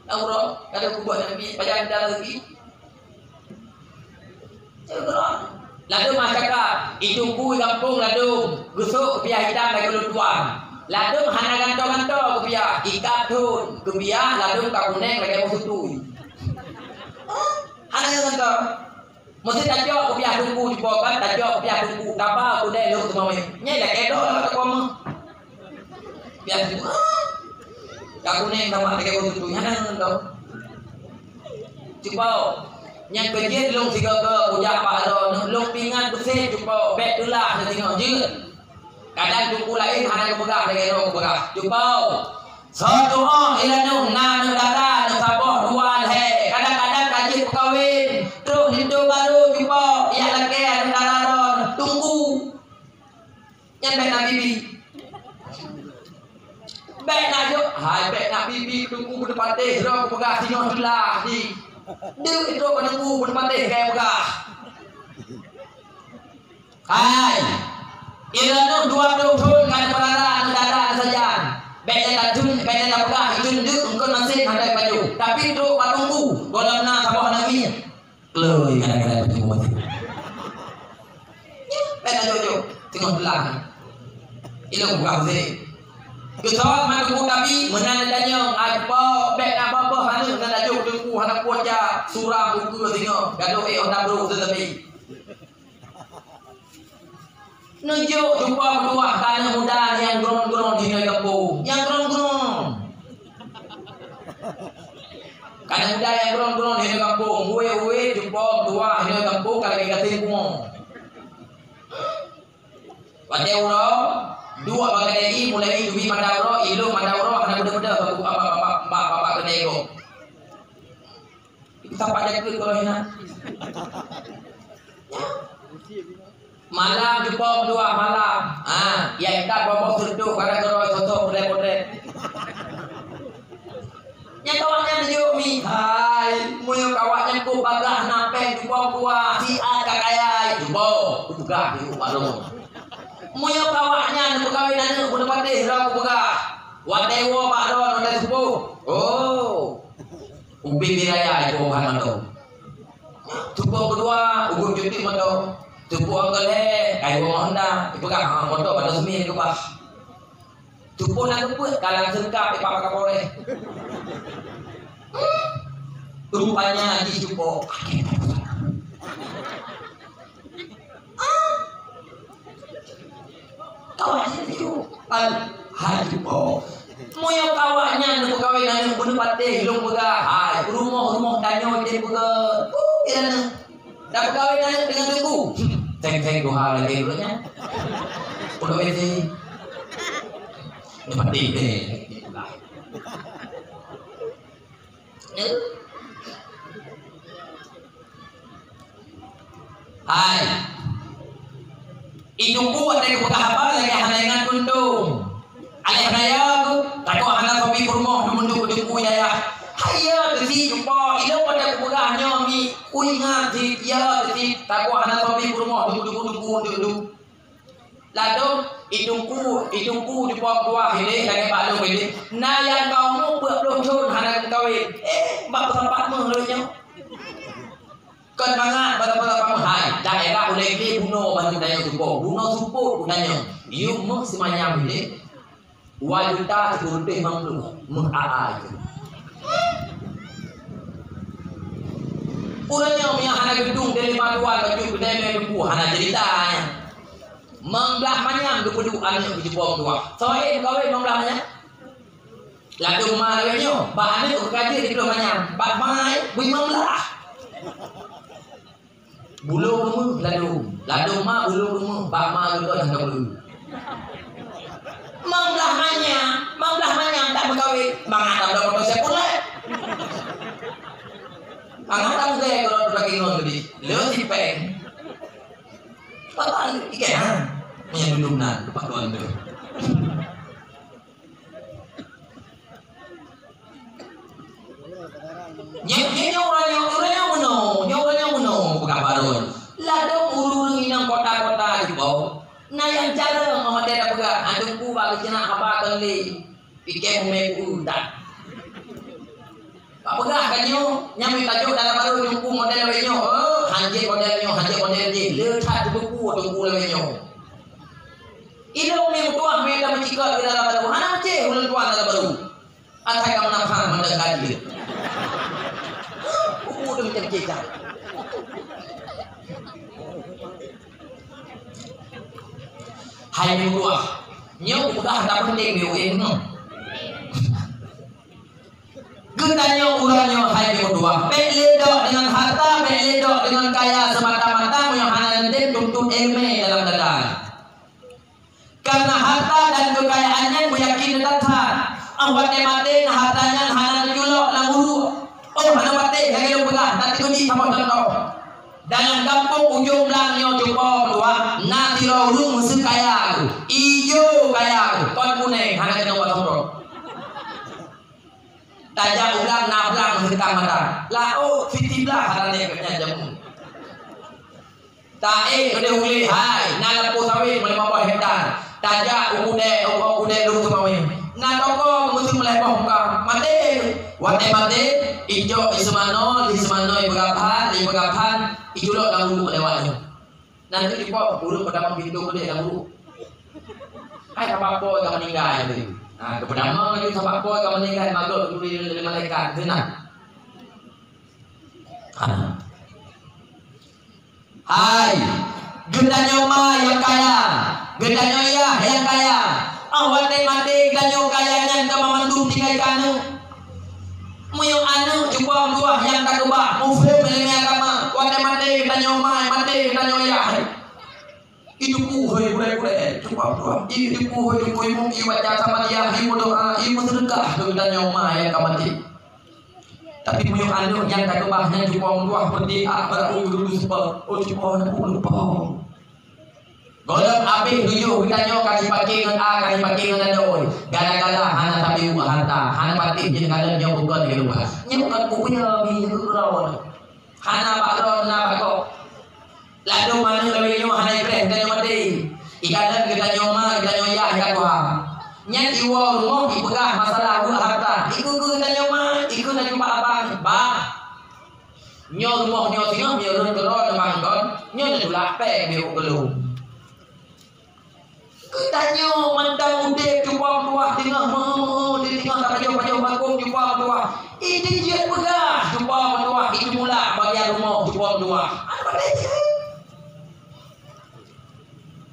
Tahu tak? Kalau aku buat nabi pajak kita rezeki. Geran. Lalu masyarakat itu kui kampung lalu gusuk biar hitam bagi lu tuan. Ladung hana ganto-ganto kebiak ikat tun kebiak ladung kakuneng lagi musuh tu. Hana ganto. Mesti tajok kebiak tunggu di bawah kan tajok kebiak tunggu kapal kuda lu semua ni. Nya dah kedo lah kau mah. Biar tu. Kakuneng sama lagi musuh tu. Hana ganto. Cuba yang kejit lu tiga ke ujak pak do lu pingan bersih cuba bet tulah tengok je. Kadang tunggu lain hanya bergerak dengan orang bergerak. Jumpa. Satu orang ilanu nganu darah sabah dua he. Kadang-kadang kaji perkahwin. Terus hidup baru jumpa. Ia lagi ada darah tunggu. Yang baik nak bibi. Baik nak jok. Hai baik nak bibi tunggu berdepan teh. Terus bergerak sini lah di. Dia itu menunggu berdepan teh kayak bergerak. Hai. Ilanu 20 tahun kan perara negara saja. Beda tun, beda lapar itu duduk engkau masih ada baju. Tapi tu patungku, dalam na sabah nabi. Loi kadang-kadang bertemu mati. Beda jojo, tengok belah. Ilu buka sini. Kesawat mak tunggu tapi menan tanya apa bek apa hana menan ajuk tunggu hana kuaja surah buku tengok gaduh orang bro tetapi nunjuk jumpa berdua kana muda yang geron-geron di kampung yang geron-geron kana muda yang geron-geron di kampung gue jumpa berdua di kampung kalau kating kumong pada orang dua bagai mulai dubi mandawro ilu mandawro ana beda-beda bapak kena ego kita pada ke kalau hina malam jumpa dua malam yang tak bawa serduk kada kalau sosok boleh yang kawannya dia mi hai munyo kawannya ku bagah napeng jumpa dua si kakayai jumpa buka di rumah munyo kawaknya nu kawinan nu patih ra buka wadewo pak don udah sepuh ubi biraya itu kan mando tupo kedua ugun cuti mando tupo angale kai wo honda ibuka mondo pada semi ke bah tupo na tupo kalang sengkap pak kapore rupanya di tupo kawannya itu haji po moyo kawannya nu kawinan nu bener patih long bega hai rumah danyo dia bega kira dapat kawinan dengan tunggu teng doha lagi dulunya udah ini ini patih deh hai idungku ada yang apa lagi hanengan kuntung ayah raya aku tako anak kopi kurmo munduk idungku ya hayya desi jumpa ilo pada kubugahnya mi kuingat di ya desi tako anak kopi kurmo duduk lalu idungku di bawah ini lagi balu ini nah yang kamu belum cun hanak kawin bab tempat mengeluhnya kan banget pada pamahai daerah boleh ke bunuh bantu daya bunuh supo gunanya you mung semanyam ini wajuta sekurutih manglu mengaa itu uranya yang hana gedung dari maluan baju bedanya duku hana ceritanya manglah manyam duku anu di bawah dua soalnya kawin manglah manyam lalu malawnya bahannya kaji di bawah manyam bak mai bui manglah bulu kamu lalu ma bulu kamu bak ma gitu yang kamu manglah manyam tak berkawin mangata udah foto saya pula mangata saya kalau lagi ngomong gede lo si peng papan ikan punya dulunan lupa tuan tu Nyawanya menung buka barun. Lado urung inang kota-kota di bawah. Nah yang cara memadai buka adungku bagi cina apa kali pikir memeku dah. Apa gak kanyo nyami tajuk dalam baru jumpu model wenyo. Hanjir model ni letak buku tunggu wenyo. Ilo me tuah me dalam cikal di dalam baru. Hana ce ulang tuah dalam baru. Atai kamu nampak mendengar dia. Udah macam kita. Hai buah, nyok udah tak penting biuin. Gendanya urangnya hai buah. Beledok dengan harta, beledok dengan kaya semata-mata yang hanya tuntut eme dalam dada. Karena harta dan kekayaannya meyakini datang. Awak mati hartanya hanya julok languru. Oh, hana mati lagi lu pegang tak tadi sama contoh. Dalam kampung ujung belangnya jumpa dua nanti orang musuh kaya ijo kaya kon kuning hana kena buat somro. Tajak ulang nablang mentang mata. Lau fitiblah hana neknya jamu. Tae udah uli hai nalapu sawit 50 hektar. Tajak ude lu semawin. Ngatoko musuh melepong ka mati. Mati ijo ismano ibagapan ijulok lang dulu lewatnya. Nanti di bawah burung pada pintu gede lang dulu. Hai apa kau meninggal itu. Nah, kepertama lagi apa kau meninggal makhluk dari malaikat tenang. Hai, gendanyoma yang kaya, gendanyoya yang kaya. Awat mati ganyo kayanya ke mamandung tiga kanu. Muyung anu cuba dua yang tak kebah, mufum ilmu agama. Awat mati gandanyoma mati ganyoya. Hidupku hoi boleh cuba dua. Hidupku hoi ilmu ibadah sama dia ilmu doa ilmu sedekah gandanyoma yang kamati. Tapi muyung anu yang tak kebahnya cuba dua seperti apa dulu sebab oh cuba nak lupa. Golong api tujuh kita nyo kasih pakai dengan A kasih pakai dengan doi. Gala-gala hana tapi buat harta, hana pati jadi kalian nyo bukan di rumah. Nyo bukan punya bini rawan. Hana bakro na bako. Lalu mana lebih nyo hana ibreh kita nyo mati. Ikalan kita nyo ma kita nyo ya ikat Tuhan. Nyan iwo rumah dipegah masalah buat harta. Iku kita nyo ma, iku nak jumpa apa? Ba. Nyo rumah nyo tengah nyo run manggon, nyo tulak pe biu gelung. Ketanyo mandang ude cuba buah tengah di tengah pajo bagong cuba buah. Ini dia pegah cuba buah itu mula bagian rumah cuba buah. Apa dia?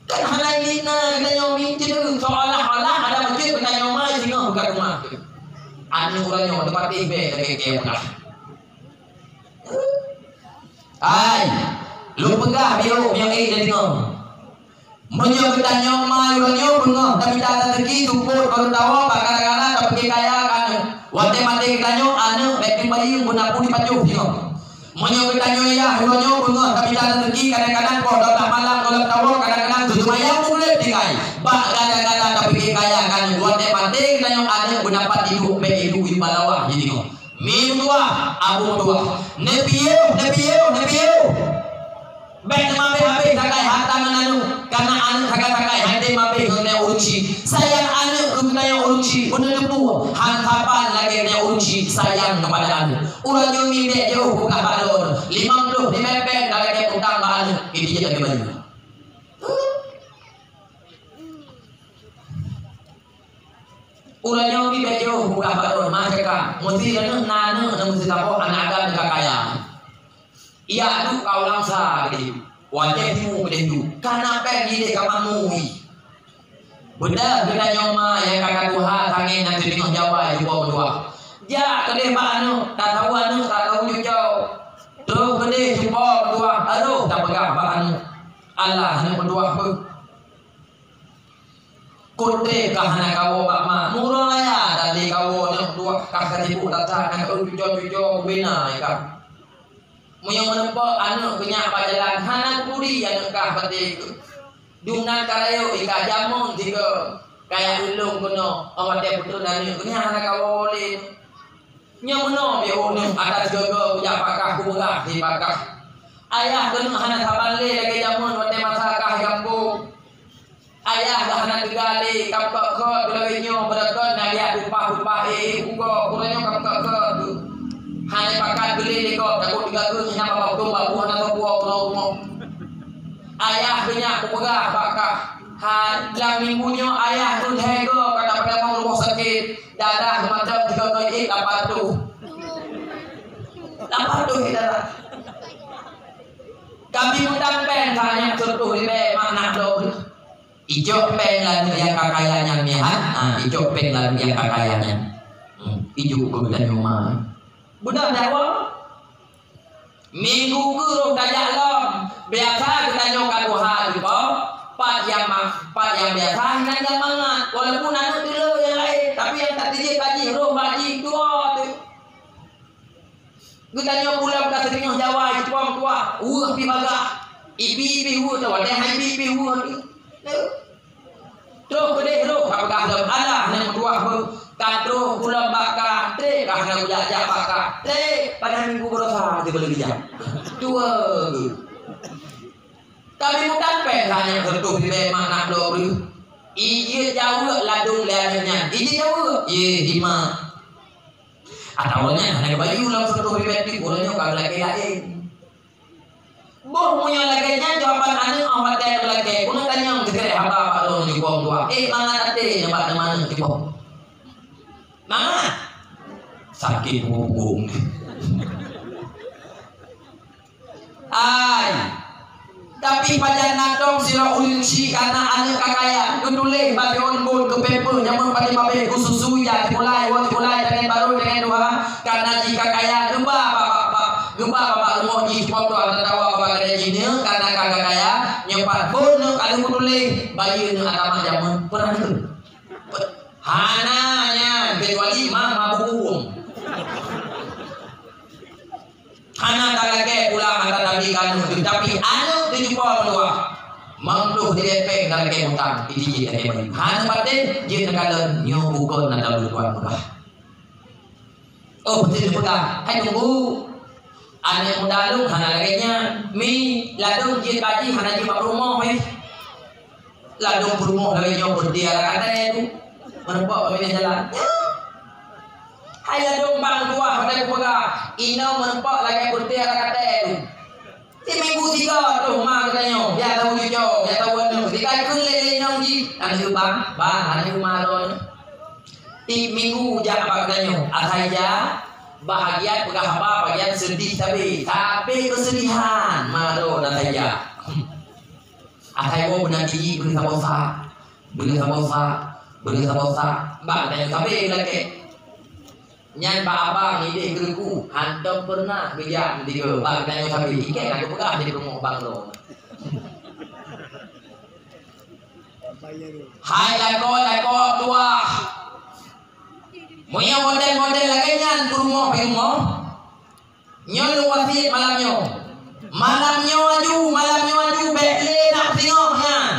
Kan halai lina ketanyo minti tu seolah-olah ada masjid ketanyo mai tengah buka rumah. Anu uranyo tempat ibe ke pegah. Hai, lu pegah biu yang dari tengah. Menyo kita nyoma uranyo bungo tapi tak rezeki tumpul baru tahu bakar-bakar tapi kaya kan wate mate kita nyo anu beti bayi guna pun dipacu tengok. Menyo kita nyo ya uranyo bungo tapi tak rezeki kadang-kadang kok dah malam kalau tahu kadang-kadang tujuh mayang boleh tinggal bak kadang-kadang tapi kaya kan wate mate kita nyo anu guna pat hidup be hidup di bawah jadi kok minum tua abu tua nebiyo baik mabe habe sakai harta menanu karena anu sakai hande mabe kena uruci sayang anu kena uruci benar tu hantapan lagi kena uruci sayang kepada anu ulah nyumi be jauh buka balon 50 di mepeng lagi utang anu ini jadi baju ulah nyumi be jauh buka balon maka mesti nanu mesti tahu anak ada kaya. Iya tu kau langsa gitu. Wajah timu bedendu. Karena apa gini kamu benda kita nyoma yang kakak Tuhan tangi nanti tengok Jawa juga berdua. Ja kedeh anu tak tahu jauh. Terus kedeh jumpa berdua. Aduh tak pegah anu. Allah ni berdua ber. Kote kahana kau mak murah ya tadi kau nak dua kakak ibu datang nak jujur bina kan. Muyang menempa anak kenyak pajalan hana kuri yang kah batik dungan karayo ika jamun tiga kaya ulung kono awak dia putu dani kenyak hana kawolin nyamuno be ulung atas gogo punya pakah kubah di pakah ayah kono hana sabale lagi jamun wate masakah jambu ayah hana digale kapok ke belawinyo berakon nalia upah ugo kuranyo kapok ke hanya pakai beli kok takut diganggu hanya bawa domba buah atau buah pulau ayah punya pegah bakah dalam minggunya ayah tu hego kata pada mau rumah sakit darah macam 3 kali apa tu darah kami undang pen tanya contoh ini makna dong ijo pen lalu yang kakayanya mihan ijo pen lalu yang kakayanya ijo kemudian rumah budak Jawa minggu guru dajak lom biasa kita nyokan Tuhan gitu pat yang biasa dan yang mangat walaupun anu dulu yang lain tapi yang tak dijik kaji roh baji dua tu kita nyok pulang ke setengah Jawa itu tua pi bagah ibi tu ada hai ibi terus gede roh apakah ada yang dua kadro pulang bakar tre karena udah ajak bakar tre pada minggu berapa dia boleh bijak dua tapi bukan hanya tentu di mana lo iya jauh ladung learnya iya jauh iya lima atau awalnya hanya baju langsung tentu pribadi bolehnya kalau lagi lain Boh punya laganya jawaban anu awak teh lagi. Kuno tanya gegere apa Pak Long di bawah tua. Mana teh nyebak mana di bawah. Mana? Sakit punggung. Ay. Tapi pada nadong sila ulunsi karena anu kakaya. Kedule bagi on ke pepe nyamun pada babe kususu ya dimulai dengan baru dengan dua karena jika kaya gemba Bapak mau di foto ada tawa Bapak ada jini karena kakak kaya nyepat pun kalau kudule bagi nu agama jaman pernah itu hananya kecuali mama bukum hana talake pulang antara nabi kanu tapi anu 72 mampu direpek talake utang idi ada bagi hana pate je negala nyo bukan nada lutuan mudah oh betul pegang hai tunggu anak muda lu hana laganya mi ladung jin baji hana jin rumah ladung rumah laganya berdia kata itu menempat pemilik jalan hai ladung bang dua pada kuaga ino menempat lagi berdia kata itu di minggu 3 tu mak katanya dia tahu dia tahu anu ketika kun lele nong ji anu bang anu maron di minggu jak apa katanya asaja bahagia bukan apa bagian sedih tapi kesedihan malu dan saja akai mau benar gigi beli samosa mbak tanya tapi lagi nyan pak abang ide geruku hantam pernah bejam tiga mbak tanya tapi ikan aku pegang jadi rumah bang lo hai lako tua punya model-model lagi nyan rumah nyo wasit malamnya aju bekle nak tengok nyan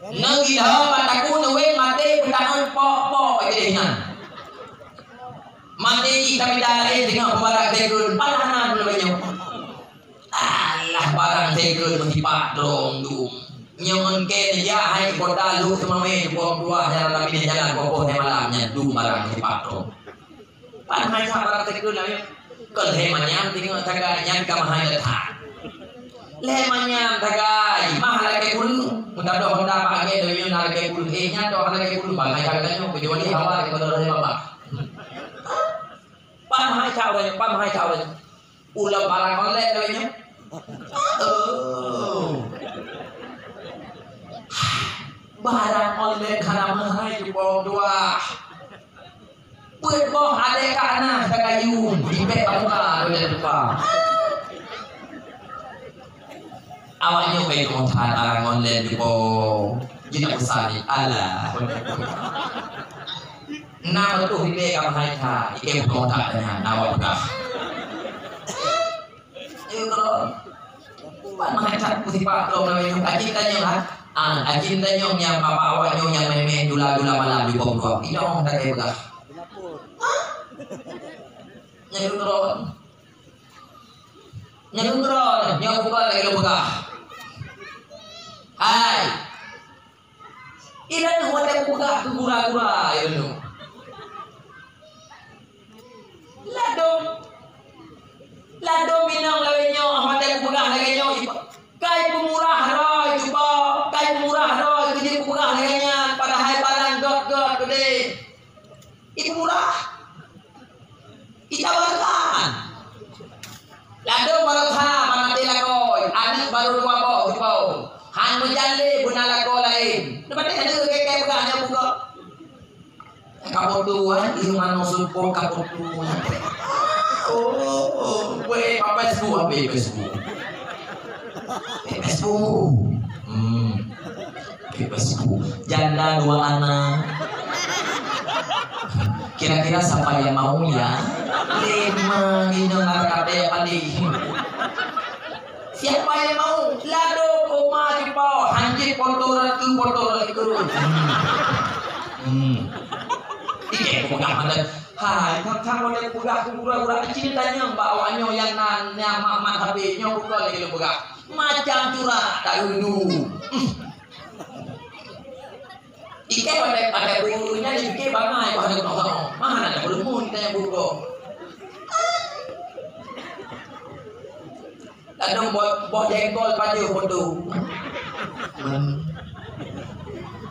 nanggi dah mataku nawe mate petangon pok ide nyan mate kami dalai tengok barang tegul padanan namanya alah barang tegul mentipak dong nyaman ke dia hai kota lu semame buang dua jalan lagi jalan kokoh malamnya du barang di patro pan hai sabar tekun lagi kalau hemanya tinggal taganya kamahai datang lemanya tagai mahal ke kul mudah doh honda pakai doyo nal ke kul nya doh nal ke kul bangai taganya kecuali hawa ke kodor bapak pan hai cawanya ulam barang online doyo barang online karena mahal di bawah dua pun boh ada kana tagayun di pet muka dari depan awaknya baik montan barang online di bawah jadi besar ala nama tu hibe kam hai tha ike montan dengan nama bekah itu pan mahal tak putih pak lo namanya kacitanya lah ajin tanyong yang papa awak nyong yang main dula malam di bawah ini orang tak kayak begah nyerundron nyong buka lagi lo begah hai ilan huwat begah gura-gura itu ladong minang lagi nyong huwat begah lagi nyong kai pemurah roy coba kai pemurah roy jadi pemurah laganya pada hai barang got gede itu murah kita barakan lado barakha mana dilakoi anak baru dua bau han menjali bunalako lain dapat ada kayak begahnya buka kapok dua ini mana supong kapok dua oh gue apa semua Bebasku janda 2 anak kira-kira siapa yang mau ya 5 minum narkate paling siapa yang mau lado koma di bawah hanjir kotoran ke ike pegang ada hai kakak boleh pegang gura-gura cintanya mbak awaknya yang nanya mak tapi nyo buka lagi lo pegang macam curah tak dulu ike pada bulunya ike bangai pada kau mana ada belum kita yang buka Ada boh jengkol pada foto.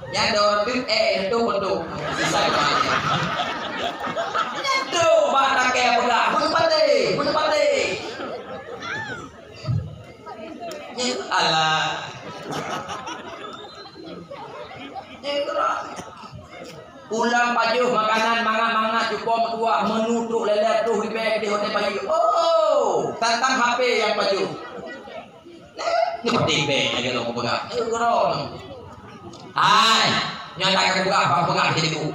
Yang ada itu foto. Saya banyak. Itu batak kayak pegang. Pun pate. Alah. Ulang pajuh makanan mangat cukup tua menutup lelet tuh di hotel pajuh. Oh, tentang HP yang pajuh. Ini penting lagi lo pegang. Itu kurang. Hai, nyata kan pegang jadi ku.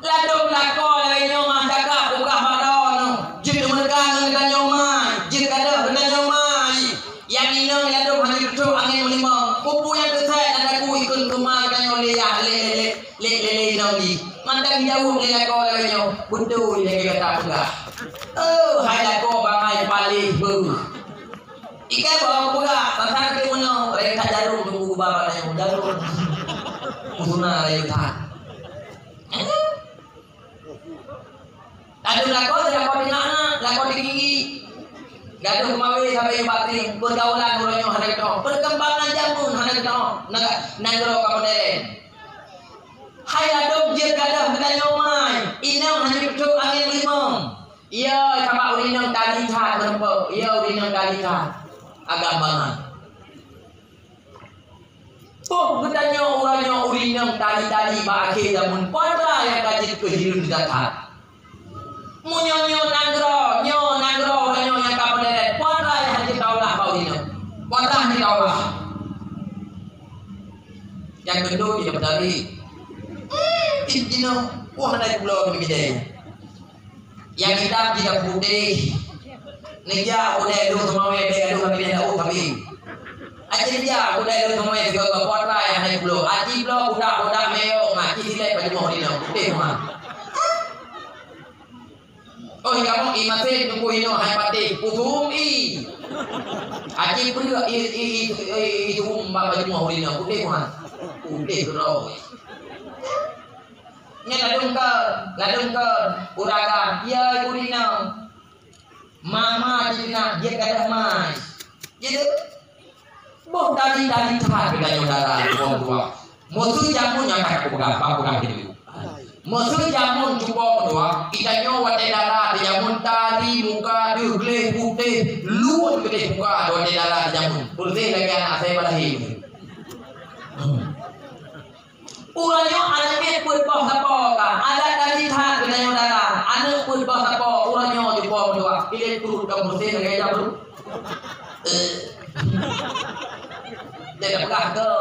Ladung lako lagi nyoma cakap pegang padon. Jika menekan dengan nyoma, jika ada dengan nyoma. Yang ini ladung hanya itu angin melimang. Kupu yang kesat ada ku ikut rumah kan oleh le nongi. Mantang jauh le lako lagi nyom. Buntu lagi kata pegang. Oh, hai lako bangai paling bu. Ikan bawa pegang, tangan ke mana? Mereka jarum tunggu bapak yang jarum. Musuna mereka. Aduh lako di mana? Lako di gigi. Gaduh kemawi sampai batin. Pergaulan mulanya hari itu. Perkembangan jamun hari itu. Nanggro kamunen. Hai ladung jir gadah kita nyomai. Inang hanya itu angin limang. Iya, sama urinang tali tat berapa? Iya urinang tali tat. Agak banget. Oh, katanya orangnya urinang tali-tali bagi namun pada yang kaji kehidupan datang. Munyo nanggro orangnya yang kapal deret. Pada yang haji taulah bau ini. Pada haji taulah. Yang kedua tidak tadi. Ini wah naik pulau begini. Yang hitam tidak putih. Nija udah itu semua aduh kami dah kami. Aji dia udah itu semua juga ke kota yang naik pulau. Aji pulau budak meo ngaji silai pada mau di dalam putih mah. Oh kamu imasin tunggu ini hai pati putum i. Aji pria itu pada mau di dalam putih mah. Putih bro. Nya ladung ke uragan ya ibu Mama cina dia kada mas. Jadi boh dari tat kita nyodara dua. Musuh jamun yang kata pegang gitu. Musuh jamun cukup dua. Kita nyawa darah di jamun tadi muka diugle putih luar gede muka dua darah di jamun. Bersih lagi anak saya balahi. Urangnya anaknya pun bos apa kan? Ada dari tat kita nyodara. Anak pun bos apa? Urangnya cukup dua. Pilih turun kamu bersih lagi aja bro. Dia pegang ke.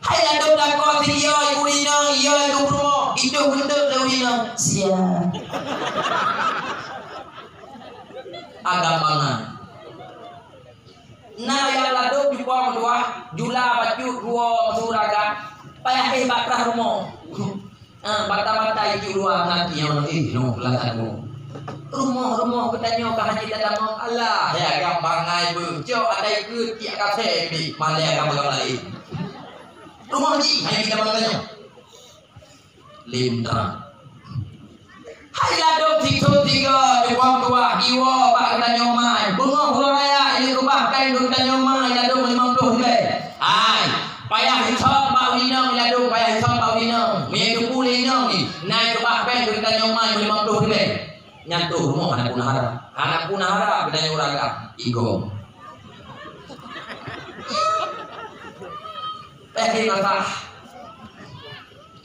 Hai ladung lako si yo ibu ina yo ibu rumah itu untuk ibu ina siap. Agamana. Nah yang ladung di bawah dua jula baju dua suraga payah hebat lah rumah. Bata-bata itu dua nanti yang nanti no belakangmu. Rumah bertanya ke haji datang Allah ya gampang ai berjo ada ikut tiap kafe di mana gampang lain. Rumah haji haji gampang tanya. Lindra. Hai ladung tiga dua iwo pak tanya mai. Bunga raya ini rumah kain tanya mai ladung 50 le. Hai payah hitam bau dinam ladung payah hitam bau dinam. Minggu pulinam ni naik rumah kain tanya mai 50 le. Nyantuh rumah anak punahara bedanya uraga igong masa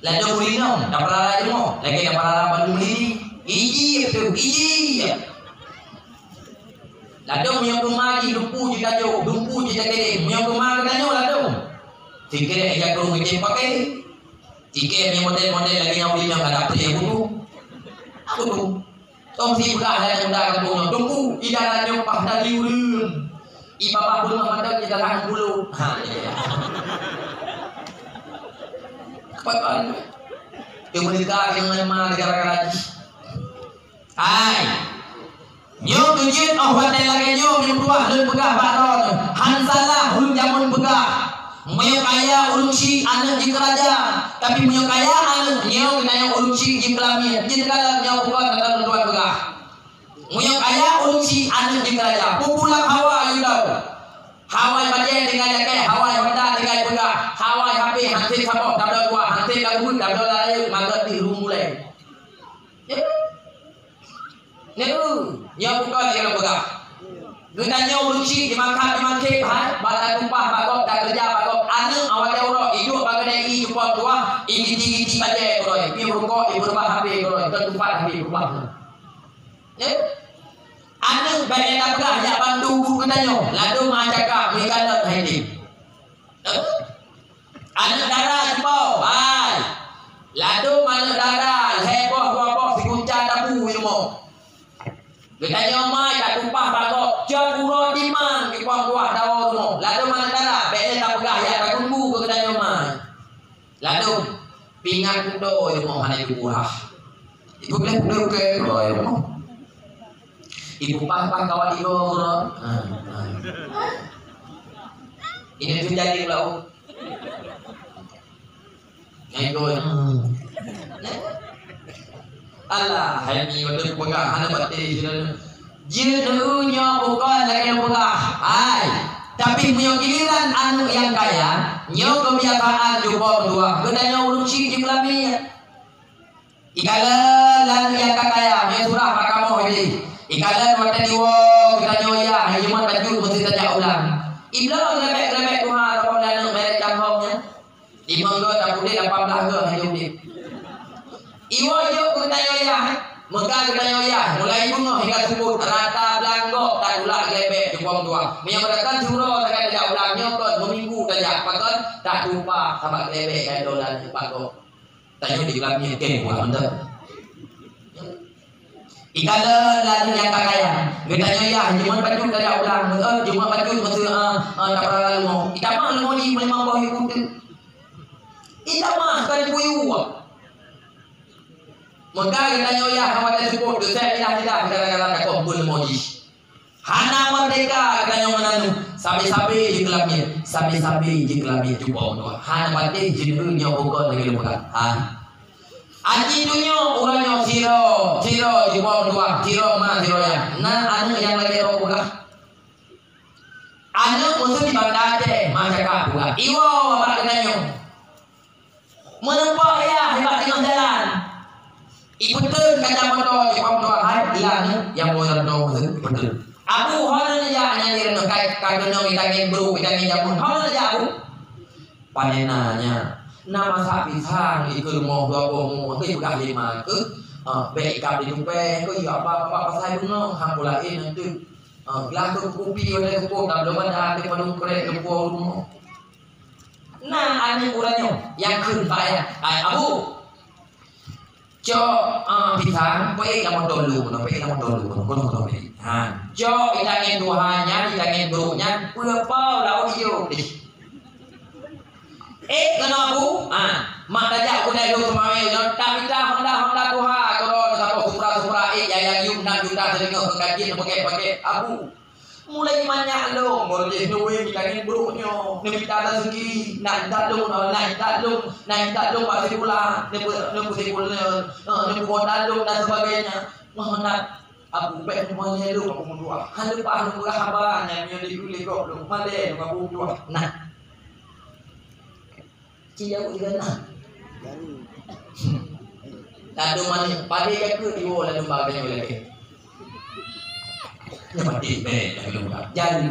ladung urinong dapat mo lagi dapat bandung iji ladung yang kemari dumpu jika jauh dumpu jika kere yang kemari kanyo ladung tikere ya kurung ije pakai tikere yang model lagi yang urinong ada apa ya aku tuh Tom si budak ada budak kampung tunggu idarannya pas dari urun. Ibabah pun mantap idaran bulu. Ha. Kapan? Kemudian yang mana negara lagi. Hai. Nyo tunjuk hotel lagi nyo dua dan begah baron. Hansalah ulun jamun begah. Moyo kaya ulun si anak di kerajaan. Tapi punya kaya anak nyo kena yang ulun si di kelamin. Jadi kalau nyo bukan kata tuan begah. Muyok ayah urusi anak di kerajaan. Pupulang Hawa yudau. Hawa baca dengan jaket, Hawa Honda dengan pegah, Hawa HP hantin sabok tabel dua, hantin lagu tabel lain magat di rumah mulai. Yang bukan yang pegah. Gendanya urusi dimakan batal tumpah bagok tak kerja bagok. Anak awak orang hidup bagai ini jumpa tua, ini baca koroi, ini rokok, ini berubah HP koroi, dan tumpah HP berubah. Anak baik tak pernah jak bantu guru katanya. Lalu mak cakap mereka nak hadir. Anak darah jempau. Hai. Lalu anak darah heboh buah sekuncar tabu semua. Katanya mak tak tumpah bagok. Jangan urut dimang di buah daun semua. Lalu anak darah baik tak pernah jak bantu guru katanya mak. Lalu pingat kudo semua anak buah. Itu boleh ke semua. Ibu papa kawan ibu bro. Ini terjadi pula. Ngikut. Allah, ini waktu pegah, anak batik jenuhnya bukan lagi pegah. Hai, tapi punya giliran anu yang kaya, nyo kebiasaan jumpa dua. Kedanya urusi di belami. Ikalah lalu yang kaya, nyo surah makamu ini. Ikalan waktu diwo kita nyoya cuma baju mesti tajak ulang. Iblau lebek Tuhan kalau dan merek campurnya. Di mangga tak boleh 18 ke hanya boleh. Iwo jo kita nyoya, megah kita nyoya mulai bunga hingga subuh rata belanggok tak ulak lebek jempong tua. Yang mereka suruh tak tajak ulangnya kot meminggu tajak pakon tak lupa sama lebek kayak dolan pakon. Tanya di belakangnya ke buat betul. Ikala lalu yang kaya, katanya ya cuma baju kada ulang, cuma baju mesti tak pernah mau. Kita mah mau ni memang bawa ikut. Kita mah kan puyu. Maka katanya ya kawan kita support dosa tidak gara-gara tak kumpul moji. Hana merdeka katanya menanu, sabi-sabi jenglamnya, sabi-sabi jenglamnya cuba doa. Hana mati jendunya bukan lagi bukan. Aji dunia orangnya siro jumpa dua siro mana siro ya. Nah anu yang lagi roh buka. Anu musuh di Banda Aceh masyarakat buka. Iwo apa kenanya? Menempuh ya hebat dengan jalan. Ikutin kaca motor jumpa dua hai hilang yang mau renung betul. Aku horan aja nyanyi renung kayak renung kita ngebru kita nyamun horan aja aku. Panenanya. Nama sapi sang ikut mau gabung itu udah 5 ke backup di jumpa ke ya apa saya bunga hampulain nanti gelas kopi oleh kopi tak belum ada di padung krek kopi rumah. Nah ane uranya yang kun saya abu jo pisang pe yang dulu pe yang dulu kono pe jo itangin duhanya itangin brunya pau lau iyo kenapa bu? Mak tajak aku dah dulu kemarin. Tak minta Honda Tuhan. Kalau sampai supra yang yuk 6 juta sedengah gaji pakai abu. Mulai banyak lo. Mulai duit bilangin buruknya. Ni minta rezeki. Nak dalung pasti pula. Ni pasti pula. Ni dalung dan sebagainya. Mohon abu baik semuanya lu aku mendua. Hanya pak lu haban yang di kok lu. Male aku dua. Nah. Cia aku juga nak. Lalu mana pada jaga diwo lalu bagainya lagi. Mati be lalu bag. Jadi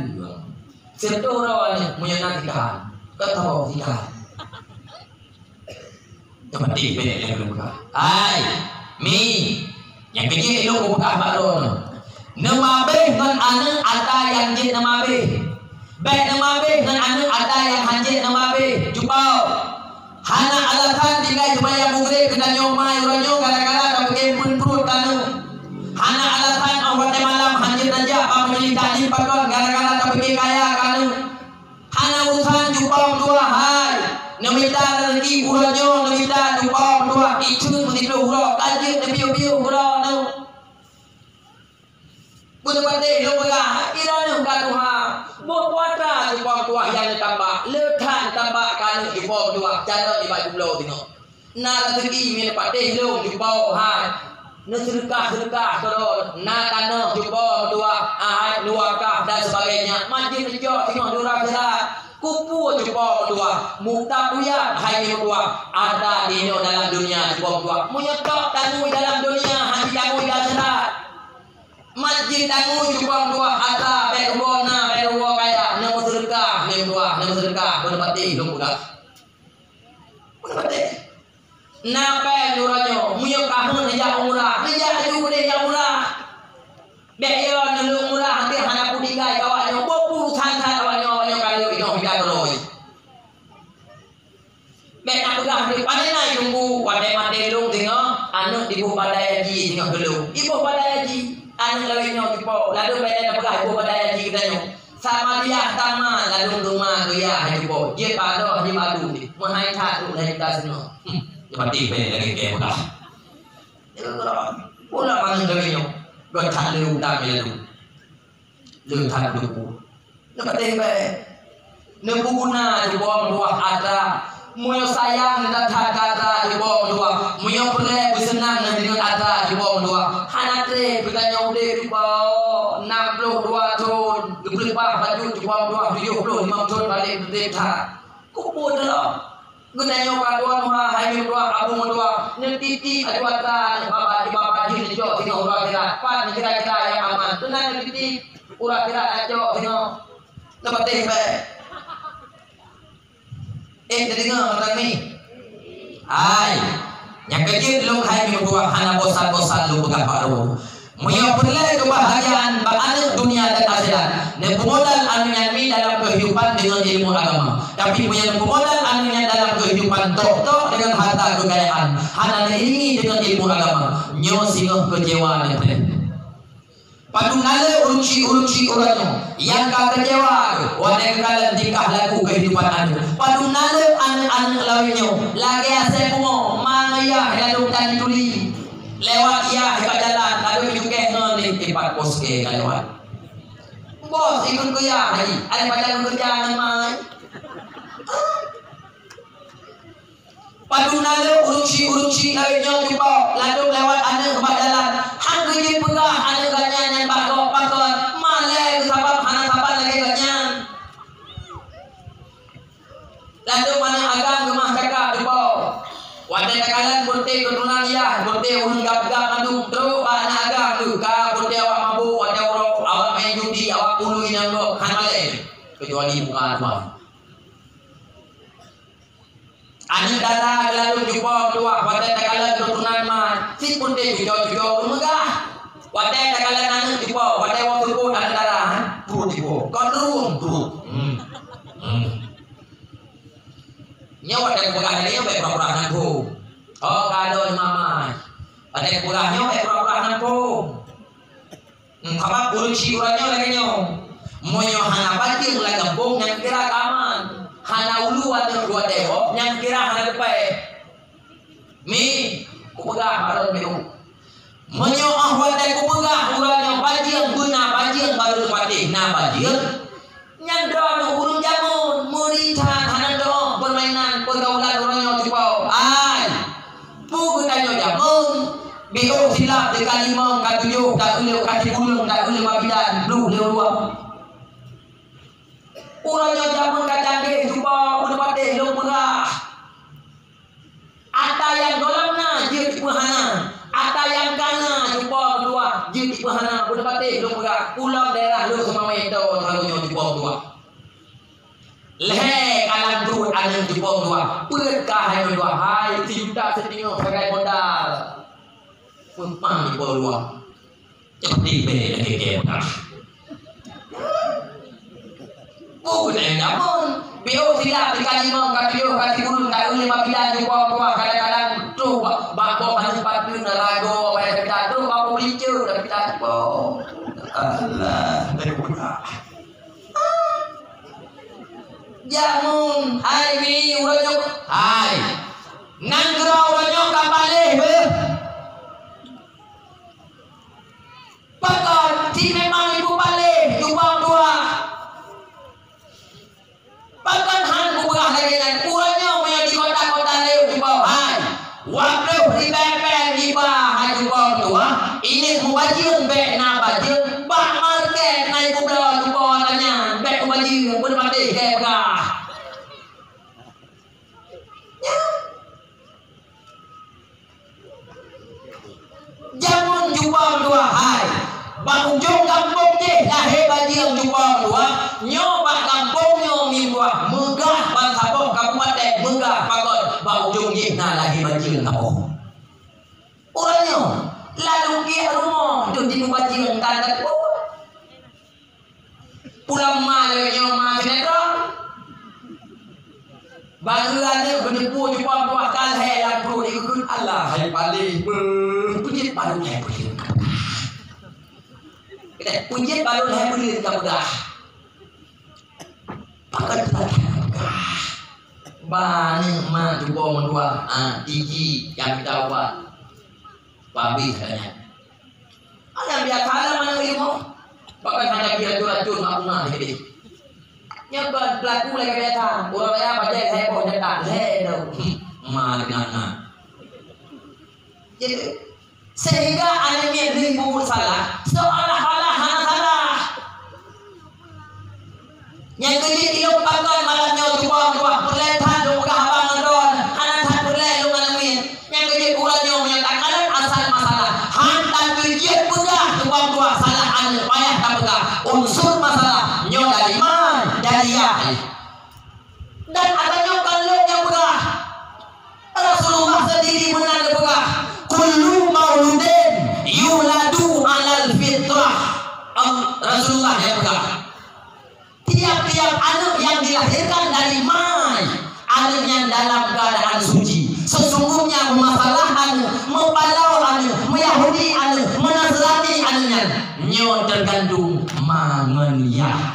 serta orang punya nanti kan. Ketawa sikan. Mati be lalu bag. Hai, mi. Yang kecil lu buka baron. Nama be dengan anak ada yang jin nama be. Baik nama be dengan anak ada yang hanjit nama be. Jumpa. Hana alasan tinggal cuma yang mugre kena nyomai ronyo gara-gara tak pakai pun tanu. Hana alasan awak malam hanjir aja apa menjadi tadi pakon gara-gara tak pakai kaya kanu. Hana urusan jumpa dua hai. Nemita rezeki ronyo nemita jumpa dua itu mesti uro kaji biu uro nu. Bukan pandai lo berah iranu katuha. Buat puasa jumpa dua yang tambah lekan tambah kan jumpa dua cara di baju lo tengok. Nak rezeki min pandai lo jumpa hai. sedekah kalau nak tanah jumpa dua ahad luakah dan sebagainya majlis jauh tengok dura kerat kupu jumpa dua muta buya hai dua ada di dalam dunia jumpa dua menyetok tangui dalam dunia hati tangui dalam serat majlis tangui jumpa dua ada berwana berwa kaya nama sedekah bermati dong budak bermati Napa nuranya muyo kahun aja murah aja juga deh yang murah beyo nelu murah nanti hana pudikai kawannya bopu santai kawannya kalau itu tidak terus benak pegang di panena tunggu pada mati lung tengok anu ibu pada haji tengok belum ibu pada haji anu lawinyo tipo lalu benak pegang ibu pada haji katanya sama dia sama lalu rumah dia haji po dia pada haji madu ni mahai satu dari kita semua mati pe lagi ke mudah pula mana lagi yo gak tak lu tak lu tak lu mati pe nembu guna di bawah dua ada muyo sayang dan kata di bawah dua muyo pernah bersenang dengan ada di bawah dua hanate bertanya udah di bawah 62 tahun berapa baju di bawah 75 tahun balik berdeka kupu dah gunanya kadua mah hai dua abu dua nentiti adua ta bapak jin jo tino ura kira pat kira-kira yang aman tunan nentiti ura kira jo tino lepate be dengar orang ni ai yang kecil lu hai dua hana bosan-bosan lu pegang baru muyo perle kebahagiaan bahagia dunia dan akhirat dan pemodal anu nyami dalam kehidupan dengan ilmu agama tapi punya pemodal anu dalam kehidupan tok dengan harta kekayaan hana ini dengan ilmu agama nyo singoh kecewa dan padu nale urunci orangnya yang kecewa wadai kekalan tingkah laku kehidupan anu padu nale an lawinyo lagi ase pumo mangaya lalu dan tuli lewat ia hebat jalan lalu juga ngene tempat poske lewat bos ikut kerja hari ada pada kerja namai padu nale urunci lawinyo jumpa lalu lewat ane hebat jalan hang kerja pegah ane ganyan yang bakok malai sabab hana sabab lagi ganyan lalu mana agang rumah kakak jumpa wadai kakalan burte keturunan ya burte urun gap-gap adu terus anak agak tu ka burte awak mabuk wadai awak main judi awak puluh yang lo kan malai kecuali bukan mah anu data lalu jumpa dua wadai kakalan keturunan mah si burte jujo megah wadai kakalan anu jumpa wadai waktu pun ada darah tu tibo kodrung tu nyawa dan pegahnya baik pura-pura nanti. Oh kado mama. Ada pegahnya baik pura-pura nanti. Kapan urunci urangnya lagi nyo. Moyo hana pati mulai kampung yang kira kaman. Hana ulu ada dua dewo yang kira hana depai. Mi kupegah baru minum. Moyo ahwat dan kupegah urangnya pati yang guna pati yang baru pati. Nah pati yang doa urun jamun muritan hana doa permainan pergaulan orangnya tipau ai pu tanya jamun bio silap di kalimang katujuh tak ulil kati ulung tak ulil mabidan lu dua orangnya jamun kacang ke jumpa udah pate lu murah ada yang dolamna je tipahana ada yang kana jumpa dua je tipahana udah pate lu murah ulang daerah lu sama itu selalunya jumpa dua leh alam turut alam jepong dua perkah yang dua hai cinta setinggal pakai modal pempang di bawah dua seperti beda keke benar bukan yang namun bio tidak dikasih mau kasih burung tak boleh mabilan jepong dua kadang-kadang tu bako hanya sepatu narago pada kita tu bako belicu dan kita jepong Allah berguna jamun hai mi uranyok hai nanggera uranyok kapaleh be pakon si memang ibu paleh jubang dua pakon han buah lagi dan uranyok punya di kota-kota leu jubang hai waktu di pepel iba hai jubang dua yang jumpa dua nyoba kampungnya mimbuah megah bangkabok kabupaten megah pakon bang ujung yihna lagi bajil kapok orangnya lalu kia rumah tu di bajil tanda pulang malenya masinetron bangladesh benipu jumpa dua kali helang perlu ikut Allah hai paling puji paling hai puji pujian baru lah beli kapagah pakai kapagah banyak mah coba mendua tiji yang kita buat babi katanya ada biar kalah mana ilmu pakai hanya biar curacun makna jadi nyoba pelaku lagi biasa orang kaya baca saya mau cetak saya mana jadi sehingga anaknya ribu salah seolah-olah hanya salah yang kejadian ilmu pakai malamnya coba perletan dong abang don anak tak perle lu ngalamin yang kejadian ulangnya menyatakan asal masalah hantar kejadian pegang coba salah anu payah tak pegang unsur masalah nyo dari mana dari ya dan adanya kalau yang pegang Rasulullah sendiri benar pegang kullu mauludin yuladu alal fitrah Rasulullah yang pegang tiap-tiap anak yang dilahirkan dari mai anak yang dalam keadaan suci sesungguhnya masalah anak mempalau anak Yahudi anak Nasrani anaknya nyo tergantung mangeniah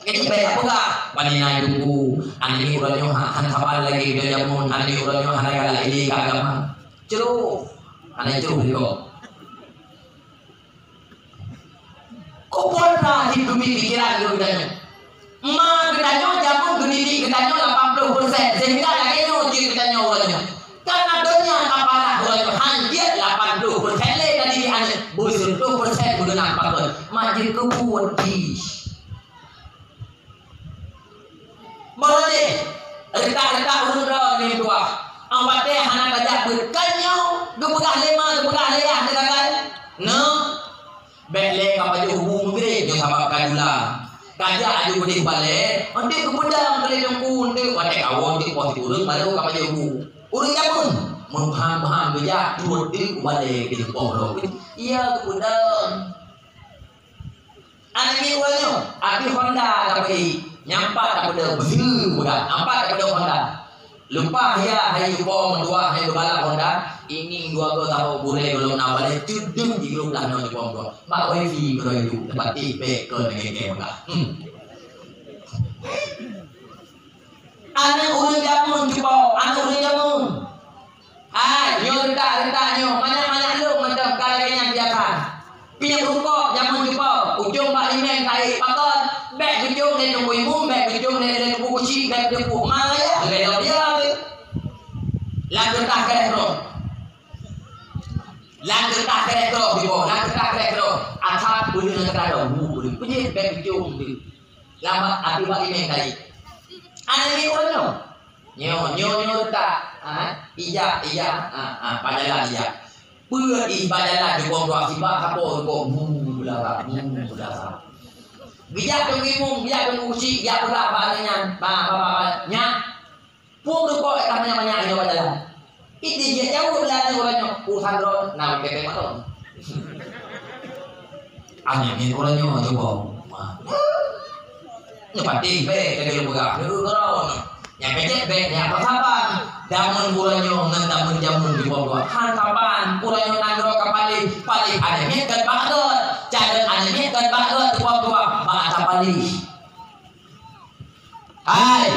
ini baik apa panina itu ani urangnya han kapal lagi dia jamun ani urangnya han lagi agama ceru ani ceru dia kok pernah hidup pikiran gedanya ma gedanya jamun geni gedanya 80% sehingga lagi nyuci gedanya urangnya karena dunia apalah urangnya hancur 80% le dari ani busun 20% gudang pakon majir kebun di boleh retak-retak urang ni tua awak teh hana kajak berkanyo gebegah lema gebegah leah dekat no bele kapaju hubung gede jo sama kadula kajak aju gede balik ande kebudang kali jongkun de wate kawon di pos urang baru kapaju hubung urang jamun mengham-ham beja turut di balik di polo iya kebudang ane walnya api Honda tapi nyampak kepada betul bukan nampak kepada Honda lupa ya hai bom dua hai balap Honda ini dua go tahu boleh belum nak balik tudung di grup lah nak bom dua mak wifi beroyu tempat IP ke ngeke enggak anak urang jamun cuba anak urang jamun nyo rentak nyo banyak lu macam kalian biasa pinjam rokok jamun cuba ujung mak limeng kai pakon bek ujung dari tunggu ibu bek ujung dari tunggu kucing bek tunggu mana ya gaya dia lagu tak kero di bawah lagu tak kero atap boleh nak kero boleh punya bek ujung di lama api mak limeng kai anak ni orang nyo tak iya padalah iya pur ibadalah di bawah sibak kapor kok bulah bijak pengimung bijak penguci bijak berapa nya pun tu kok banyak ini padalah itu dia jauh lah orangnya urusan ron nah kepeng maton ini orangnya coba nyepati be kagak buka dulu ron yang pecet be yang pasapan damun bulanyo ngentamun jamun di bawah hantapan bulanyo nangro kapali paling aneh kan banget cara aneh kan banget di bawah mata paling hai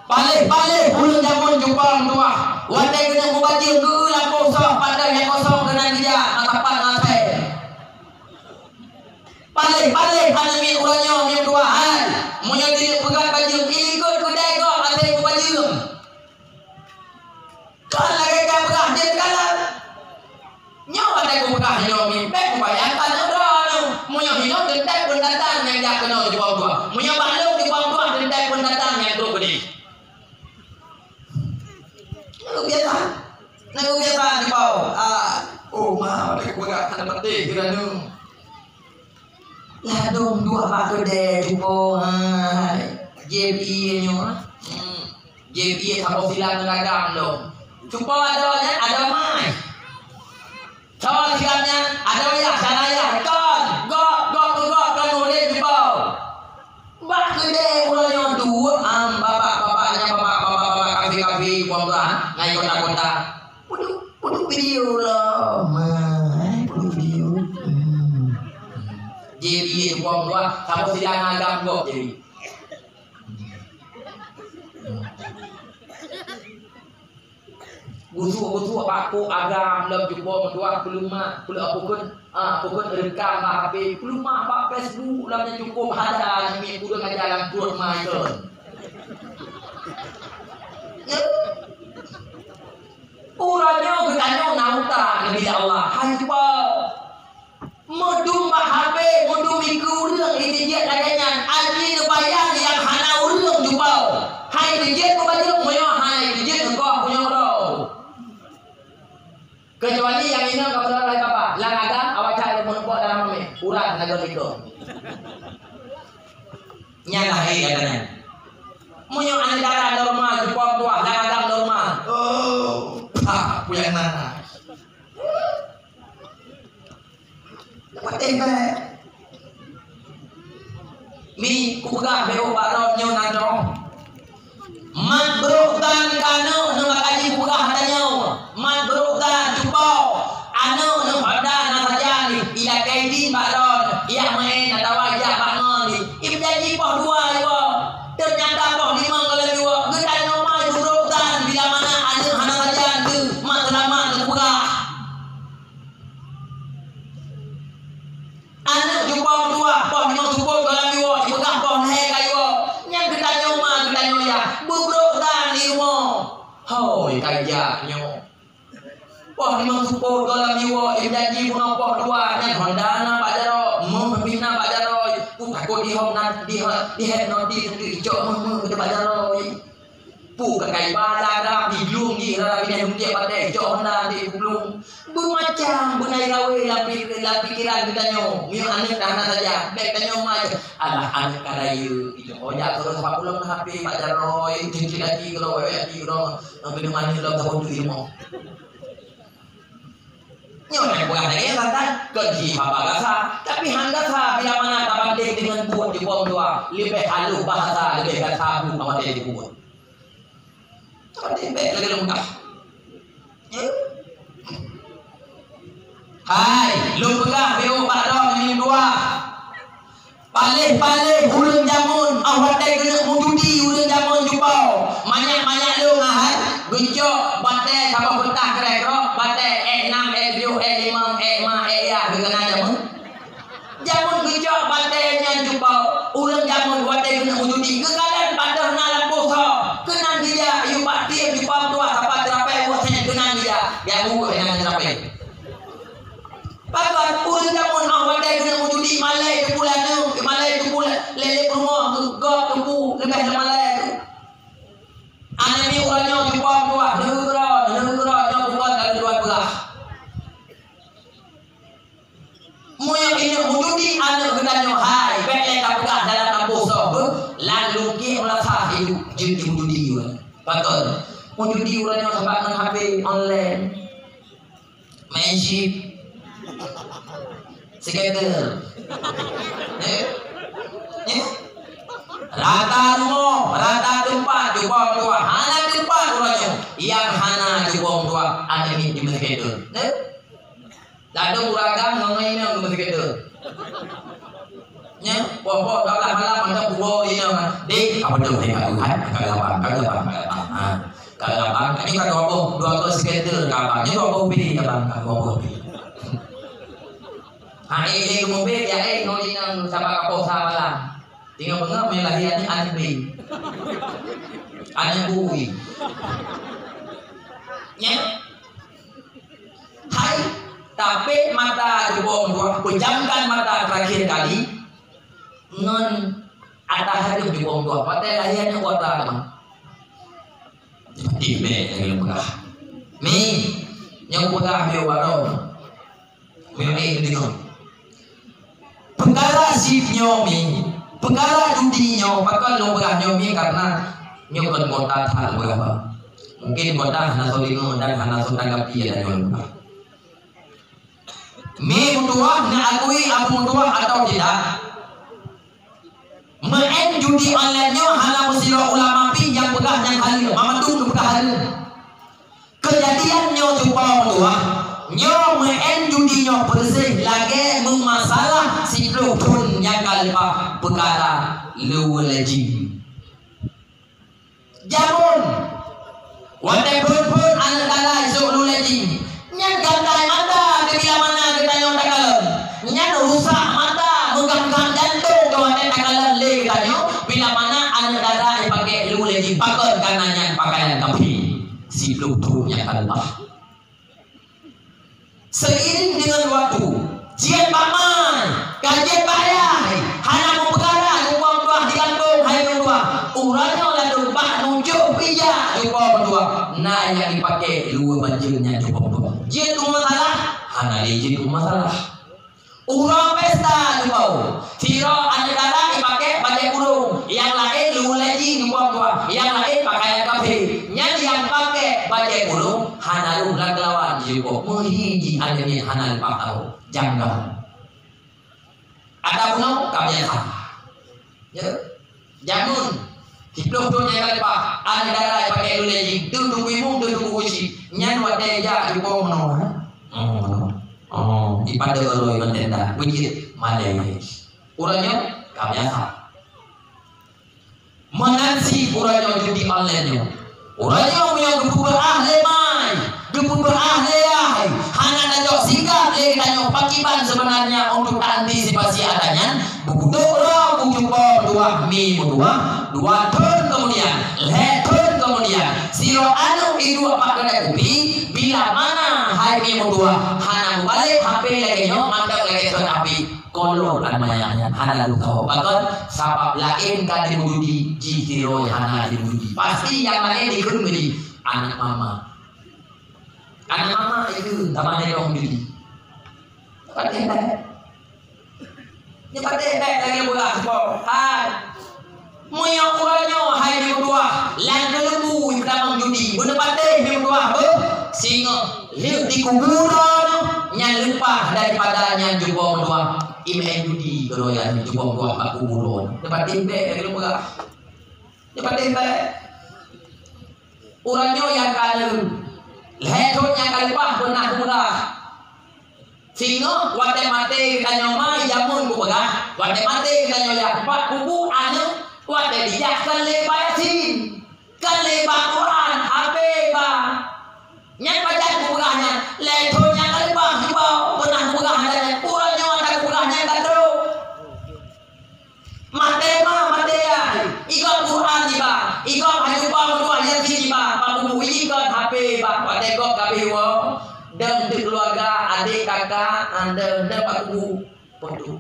paling bulan jamun jumpang tua wadah kena membaca gula kosong pada yang kosong kena dia angkapan ngatai paling aneh bulanyo yang dua hai munyo dia pegang baju ikut kedai kau ngatai baju kalau lagi kamera dia kalah nyawa ada kamera nyawa mimpi kebanyakan orang munyo hino dentai pun datang yang dah kena di bawah munyo balung di bawah dentai pun datang yang tu gede nak biasa di bawah oh mah ada kamera ada mati kerana Ladung dua bak kedai jumpa JPI nyo. JPI sama silang dagang dong. Jumpa ada mai. Cawan silangnya ada ya sana ya kan. Gok boleh jumpa. Bak kedai ulangnya dua bapak-bapaknya bapak kafe puan-puan ngai kota-kota. Pudu video lah. Pudu video. JPI puan-puan sama silang agam kok jadi. Butuh aku agam dalam jumpa mentua belum pukul rekam HP belum apa Facebook dalamnya cukup ada ni kudu ngajalan keluar mai tu. Uranya ketanya nauta nabi Allah. Hai cuba. Modum HP, modum minggu urang ini dia laganya. Alji bayang yang hana urang cuba. Hai dia ko baju moyo hai dia engkau punya ro. Kecuali yang ini kau salah lagi apa? Lang agam awak cari menempok dalam mami urat naga itu. Nyala hai katanya. Munyo antara normal jepok tua, lang agam normal. Oh, punya mana? Dapat tembak. Mi kuga beo baron nyo nandong. Madbrokan kano nang makaji kuga hatanyo. Madbrokan jupau anu nang pada nasajani ila kaidin baron ia main atawa ja bangon ibjanji poh dua yo ternyata poh lima kalau yo gedan nomai brokan bila mana anu hana sajan tu matlama kuga anu jupau dua poh lima jupau kalau yo ibegah poh he kayo nyang gedan nomai gedan yo ya bubrokan ilmu hoi kajaknyo. Wah memang support dalam jiwa janji punya poh dua dan hondana Pak Jaro membina Pak Jaro pu takut di hom nanti di head nanti icok ke Pak Jaro pu kakai pada di glung di dalam ini dia pada icok honda di glung bermacam benai gawe la pikiran kita nyo mi anak dana saja baik tanyo mah alah anak karayu itu ojak terus apa pulang HP Pak Jaro itu lagi kalau di ro beli mani lo tahun di ilmu nyonya bukan lagi kan gaji apa gasa tapi handasa bila mana tabanding dengan buat di bawah dua lebih halus bahasa lebih kata bu awak dia dibuat tabanding baik lagi lengkap hai lu pegah beo padong ini dua palih ulun jamun awak dia kena mujudi ulun jamun jupau banyak lu ngahat gejok batai sama betah kerek batai E6 E7 E5 E5 E ya dengan jamun jamun gejok batai nya jupau ulun jamun batai kena mujudi kekalan padah nalam poso kenang dia yu bakti jupau tua sampai terapai wasnya kenang dia buku dengan terapai pakai ulun jamun batai kena mujudi malai tu bulan lele rumah gok tumpu lebih malai ane ni urangnya jupau tua negara nya bukan dari dua belah moyang ini mujudi ane gedanyo hai bele kapugah dalam kampus lalu ki merasa hidup jadi mujudi betul mujudi urangnya sebab nang HP online menship skater rata rumah, rata tempat, jubong tua, hana tempat urangnya, yang hana jubong tua, ada ni di masjid itu. Lalu uragam ngai nang di masjid itu. Nya, bobo dah malam ada bubo ini mah. Dek, apa tu dia Tuhan? Kalau ini kan dua skater, kapan? Ini dua beli abang, dua beli. Ini mobil ya, noli nang sama kapal malam. Tinggal bengap melahirkan anak bayi, anak bui. Ya, hai. Tapi mata jebong dua, pejamkan mata terakhir kali. Non atas hati jebong dua, mata lahirnya kota kan. Ibe yang pegah. Mi, yang pegah biawaro. Mi ini. perkara sifnyomi, perkara judinya, pakal lo berahyomi karena nyokon kota hal berapa. Mungkin kota hana solingo dan hana sotanggapi ada nyokon. Mi mutuah na akui aku mutuah atau tidak? Main judi online-nya hana mesira ulama pi yang pegah yang halil, mamadung pegah halil. Kejadiannya coba mutuah. Nyo main judinya bersih lagi memasalah si pun yang kalpa perkara luweleji. Jamun wate pun anak dalai so luweleji. Nyan gandai mata ke bila mana kita nyo takalan. Nyan rusak mata menggang jantung ke wate takalan le kita nyo bila mana anak dalai pakai luweleji pakon karena nyan pakaian kapi si pun yang kalpa. Seiring dengan waktu, jian paman, kajian bayai, hana mau perkara, uang tuah di kampung, hai berdua, uranya lalu pak nunjuk pijak, coba berdua, nah yang dipakai dua banjirnya coba berdua, jian tu masalah, hana jian tu masalah, urang pesta coba, tiro anda darah dipakai baju kurung, yang lain lu lagi coba berdua, yang lain pakaian kafe, yang pakai baju kurung, hana lu lawan juga menghiji adanya hana pakau janggal. Ada puno kami ya, jamun hidup dunia kali pak, ada darah pakai lu lagi, tu imung tu kuci, nyan wate ja juga puno. Di pada kalau yang tenda, begit malai. Uranya kami menansi uranya judi online-nya. Uranya punya gubernur ahli mai, gubernur ahli ai, hanya najok singkat najok pakiban sebenarnya untuk antisipasi adanya buku dora buku berdua mi dua tahun kemudian, tahun kemudian, siro anu itu apa kena kopi bila mana hari mi dua hanya balik HP lagi nyo mantap lagi tuan api kolor anmayanya hana lalu kau bakal sabab lain kan dimudi jitiro hana dimudi pasti yang lain dikurmedi anak mama itu tamanya dong judi pakai ni pakai lagi buat hai moyo uranyo hai di dua lan dulu kita judi bener pakai di dua singo liuk di kuburan nya lupa daripadanya jubong dua imen judi keroyan jubong dua aku buron dapat tempe kalau enggak dapat tempe uranyo yang kalem lehotnya kalpah pernah murah singo wate mate kanyo mai jamun buka wate mate kanyo ya pak kubu anu wate dijak kale bayasin kale Quran HP ba nyan baca bukannya lehotnya kalpah pernah buka dan uranyo ada bukannya kadro mate ya ikut Quran ba ikut haju ba dua ya sini ba paku ikut HP ba wate kok kabewo dan di keluarga adik kakak anda paku podo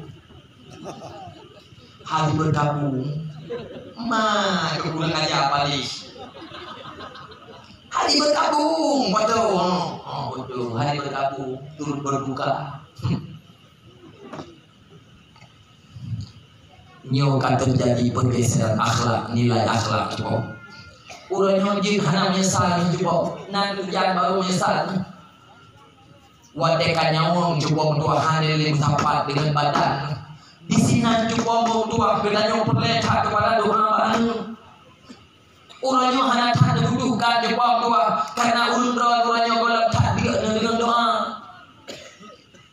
hari bergabung kebulan aja apa nih hari bergabung betul hari bergabung turut berbuka nyo kan terjadi pergeseran akhlak nilai akhlak coba urang jin hana menyesal coba nan kerjaan baru menyesal wate kanyawong coba dua hari lim sapat dengan badan di sini coba dua bedanya perlehat kepada doa bahan urangnya hana tak dibutuhkan coba dua karena urangnya golak tak dengan doa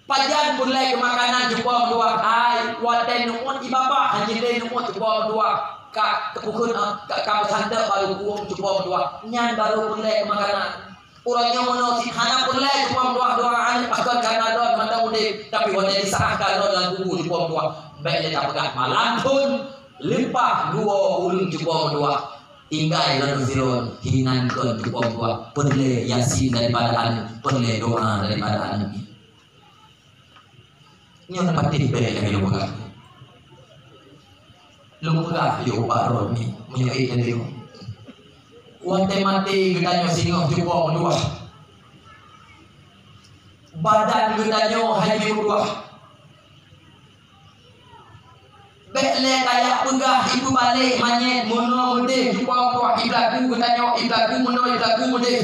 pajan pulai makanan coba dua ai wate numon ibaba hanjile numon coba dua ka kepukun ka sanda baru kuong coba dua nyan baru pulai makanan urangnya mono hana pulai coba dua pakon karena doa mata mude tapi wate disahkan doa kubu coba dua baik tak pegat malam pun limpah dua ulun coba dua tinggal lalu ziron hinan kon coba dua perle yasin daripada anu perle doa daripada anu nyo pati bere lagi lumpuga yo baron mi menyai tadi wate mati gedanyo singo coba dua badan gedanyo haji dua Bekle kayak pegah ibu balik manyet mono mudih jumpa tua iblaku bertanya iblaku mono iblaku mudih.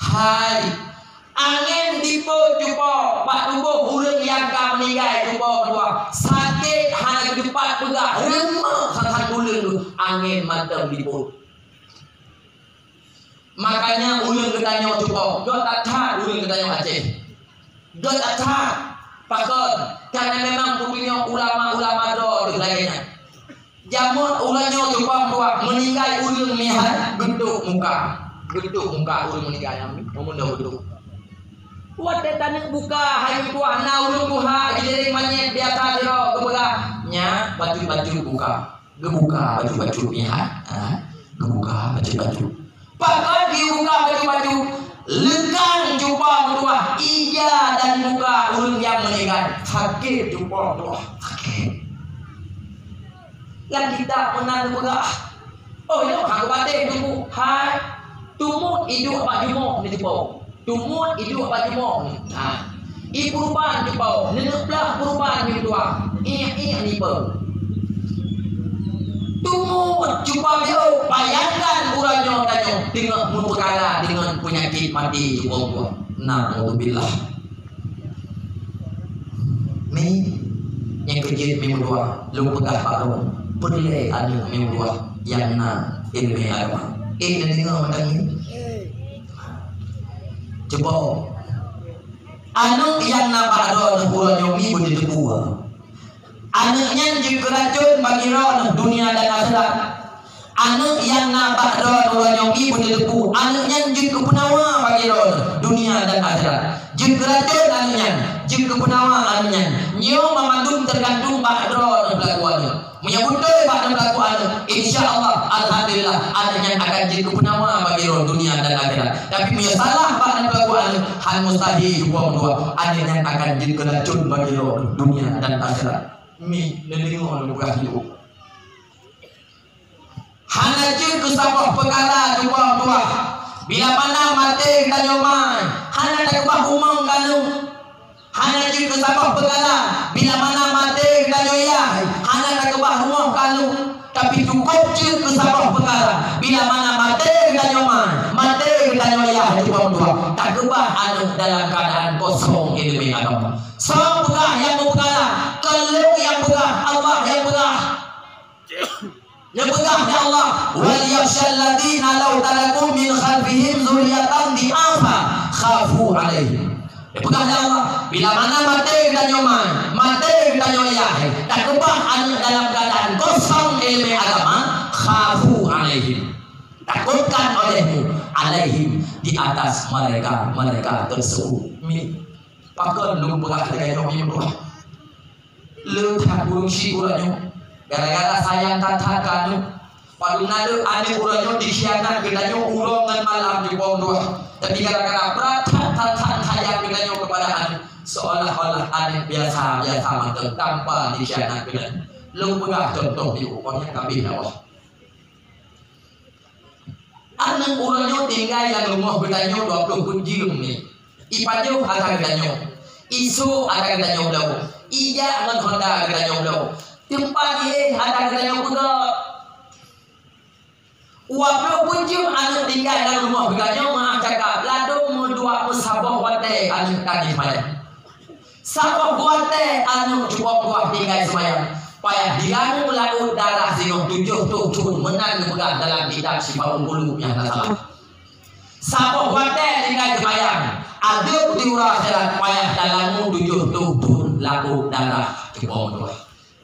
Hai angin dipo jumpa pak tubuh urang yang ka meninggal jumpa tua sakit hana kedepan pegah remah sangat ulun tu angin mantap dipo. Makanya ulun bertanya jumpa do tak tahu ulun bertanya Aceh do tak tahu pakon karena memang punya ulama-ulama do lainnya. Jamun ulanya jumpa tua meninggal ulun mihan bentuk muka ulun meninggal namun dah bentuk. Buat tanah buka hari tua na ulun buha jadi manyet biasa diro kebuka nya baju-baju buka gebuka baju-baju mihan gebuka baju-baju pakon dibuka baju-baju lekang jumpa tua iya dan buka ulun yang meninggal sakit jumpa tua sakit yang kita menang buka oh itu aku batik tunggu hai tumut hidup apa jumpa ni jumpa tumut hidup apa jumpa nah i perubahan jumpa neneklah perubahan ni tua ingat ni per tumut jumpa dia bayangkan urangnya tanya dengan perkara dengan penyakit mati jumpa na'udzubillah ni yang kecil minggu dua lu pegah pakai penilai ada minggu dua yang na ilmu agama ini dengar macam ni coba anu yang na pada urangnya ni boleh dibuat anaknya juga racun bagi roh dunia dan akhirat. Anak yang nampak roh orang yang boleh lepu. Anaknya juga penawa bagi roh dunia dan akhirat. Juga racun anaknya, juga penawa anaknya. Nyo memandung tergantung pada roh pelakuannya. Menyebutkan pada pelakuannya. InsyaAllah, alhamdulillah, anaknya akan jadi penawa bagi roh dunia dan akhirat. Tapi salah pada pelakuannya, hal mustahil dua anaknya akan jadi racun bagi roh dunia dan akhirat. Mi nenengok bukan hidup. Hana je kesabah perkara jumpa tua. Bila mana mati dan nyomai, hana tak kebah umang kalu. Hana je kesabah perkara. Bila mana mati dan nyoyah, hana tak kebah umang kalu. Tapi cukup je kesabah perkara. Bila mana mati dan nyomai, mati dan nyoyah jumpa tua. Tak kebah anu dalam keadaan kosong ilmu agama. Semua pegah yang berperkara. Kalau yang pegah Allah yang pegah. Yang pegah ya Allah. Wal yakhshal ladzina law talakum min khalfihim dzurriyyatan di'afa khafu alaihim. Yang pegah ya Allah. Bila mana mati dan nyomai, mati dan nyoyah, tak kebah anak dalam keadaan kosong ilmu agama, khafu alaihim. Takutkan olehmu alaihim di atas mereka tersebut. Pakon lu pegah dengan nyomai bro. Lu tak burung si uranyo gara-gara sayang katakan padu nado ane uranyo dikhianat kenanyo urongan malam di bawah dua tapi gara-gara berat sayang kenanyo kepada ane seolah-olah ane biasa mantap tanpa dikhianat kenanyo lu pegah contoh di ukurnya kami Allah ane uranyo tinggal yang rumah kenanyo 20 kunjung ni ipajo akan kenanyo isu akan kenanyo daw iya ngan Honda kita nyoblo tempat ini ada kita nyoblo waplo punjung anu tinggal dalam rumah beganyo mah cakap lado mudua musabah wate anu tadi semaya sabah wate anu cukup buah tinggal semaya payah dilamu lalu darah sino 7 tuh menang begang dalam kitab si Paul Bulu yang salah sabah wate tinggal semaya ada diurah jalan payah dalammu 7 tuh lagu darah kebawah.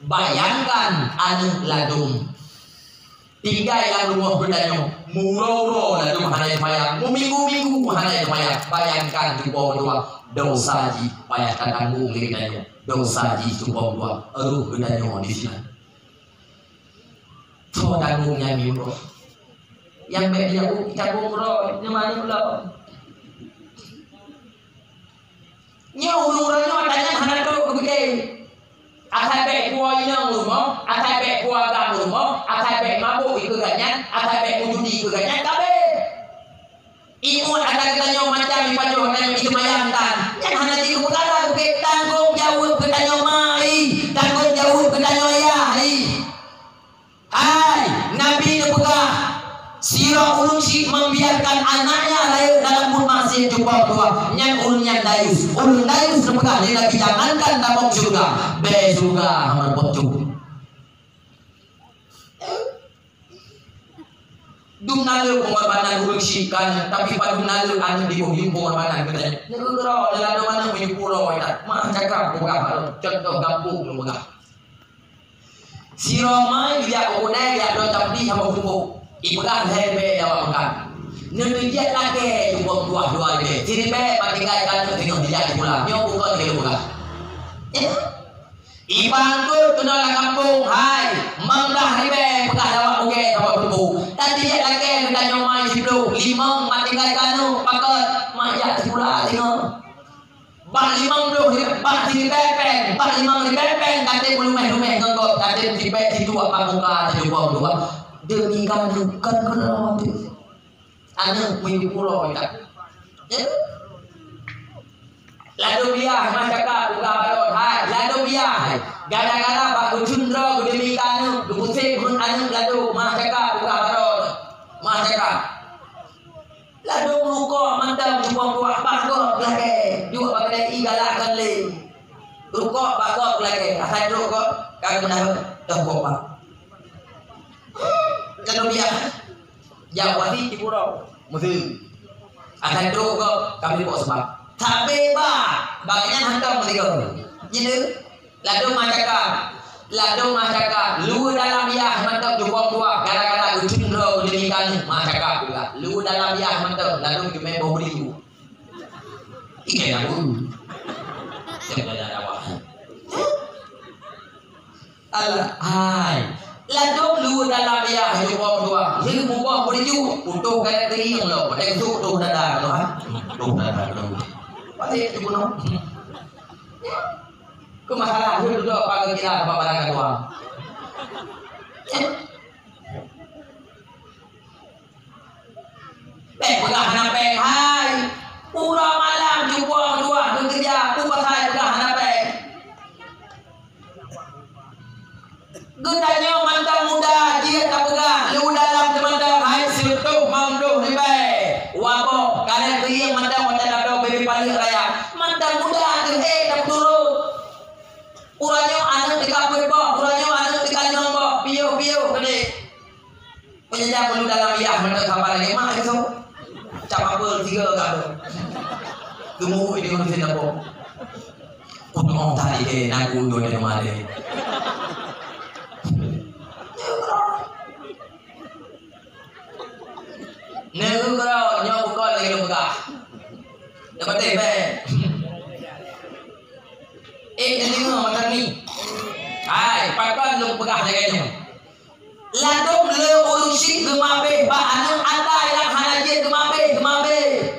Bayangkan anu ladung tiga yang rumah bertanya muro ladung hanai payah minggu hanai payah bayangkan kebawah dosa ji payah tanggung bertanya dosa ji kebawah aruh bertanya di sini to tanggungnya minggu yang dia tanggung ro nyamani pula urangnya adanya hanan kalau gede atai bek kuah ina rumah atai bek kuah gang rumah atai bek mabuk ikut ganyan atai bek mujudi ikut ganyan kabe imun ada katanya macam ipajo katanya itu mayantan yang hana di perkara bukit tanggung jawab katanya mai tanggung jawab katanya ya Siro ulun si membiarkan anaknya lahir dalam pun masih jumpa tua. Nyan ulun nyan dayus. Ulun dayus sepegah dia Nabi jangankan tabok surga. Be surga amal pocong. Dum nalu pengorbanan ulun si kan, tapi pada nalu anu di bumi pengorbanan katanya. Negara dalam mana punya pulau itu. Mah cakap bukan contoh kampung lu bukan. Siro mai dia udah dia do tapi sama hukum. Ibukan hebe jawab makan. Nendiat lagi jumpa dua lagi. Ciri be patikai kan tengok dia pulang. Nyo bukan dia bukan. Ibang tu kenal kampung. Hai, mangdah ribe pekah jawab oke jawab berbu. Tadi dia lagi kita nyomai situ. Limang patikai kanu pakai majak pulang tengok. Bang limang tu bang ciri bepeng, bang limang bepeng kate rumah ngengkok kate ciri situ apa muka jumpa dua. Demi kamu kan kenal itu, anu punya pulau itu, lalu biar masyarakat buka baru, hai, lalu biar, gara-gara Pak Gujundro demi kamu, dukuse pun anu lalu masyarakat buka baru, masyarakat, lalu muka mantap buang buah bakok lagi, juga pakai igalak kali, rukok bakok lagi, asal rukok kagak menaruh dah kalau dia jawab di pulau mesti akan terus kami bawa sebab tapi bagainya hantar mereka jadi lalu masyarakat lu dalam biah mantap jumpa dua gara-gara ujung roh demikian masyarakat juga lu dalam biah mantap lalu cuma bawa beli lu ikan aku jangan apa Allah hai lalu lu dalam ya jumpa dua jadi buka boleh ju untuk kaya kering lo pada itu tuh dada lo ha tuh dada lo pasti itu kuno ke masalah itu tuh apa kita apa barang doang pegang hanape hai pura malam jumpa dua kerja tu pasal pegang hanape Gedanya mantap muda dia tak pegang lu dalam teman-teman hai situ mamdu ribe wabo kalian dia mantap mantap ada bebe paling raya mantap muda tak turun uranya anak dikapur bo uranya anak dikandung bo piu gede penyajak lu dalam ya mantap kabar lagi mah itu cap apa tiga kado gemuk ini manusia bo untuk tadi naku do dari mana negara nyawa bukan lagi lembaga dapat tebe jadi macam ni hai pakai lembaga lagi ladong le urusi gemabe ba anu anda yang hanaje gemabe pakai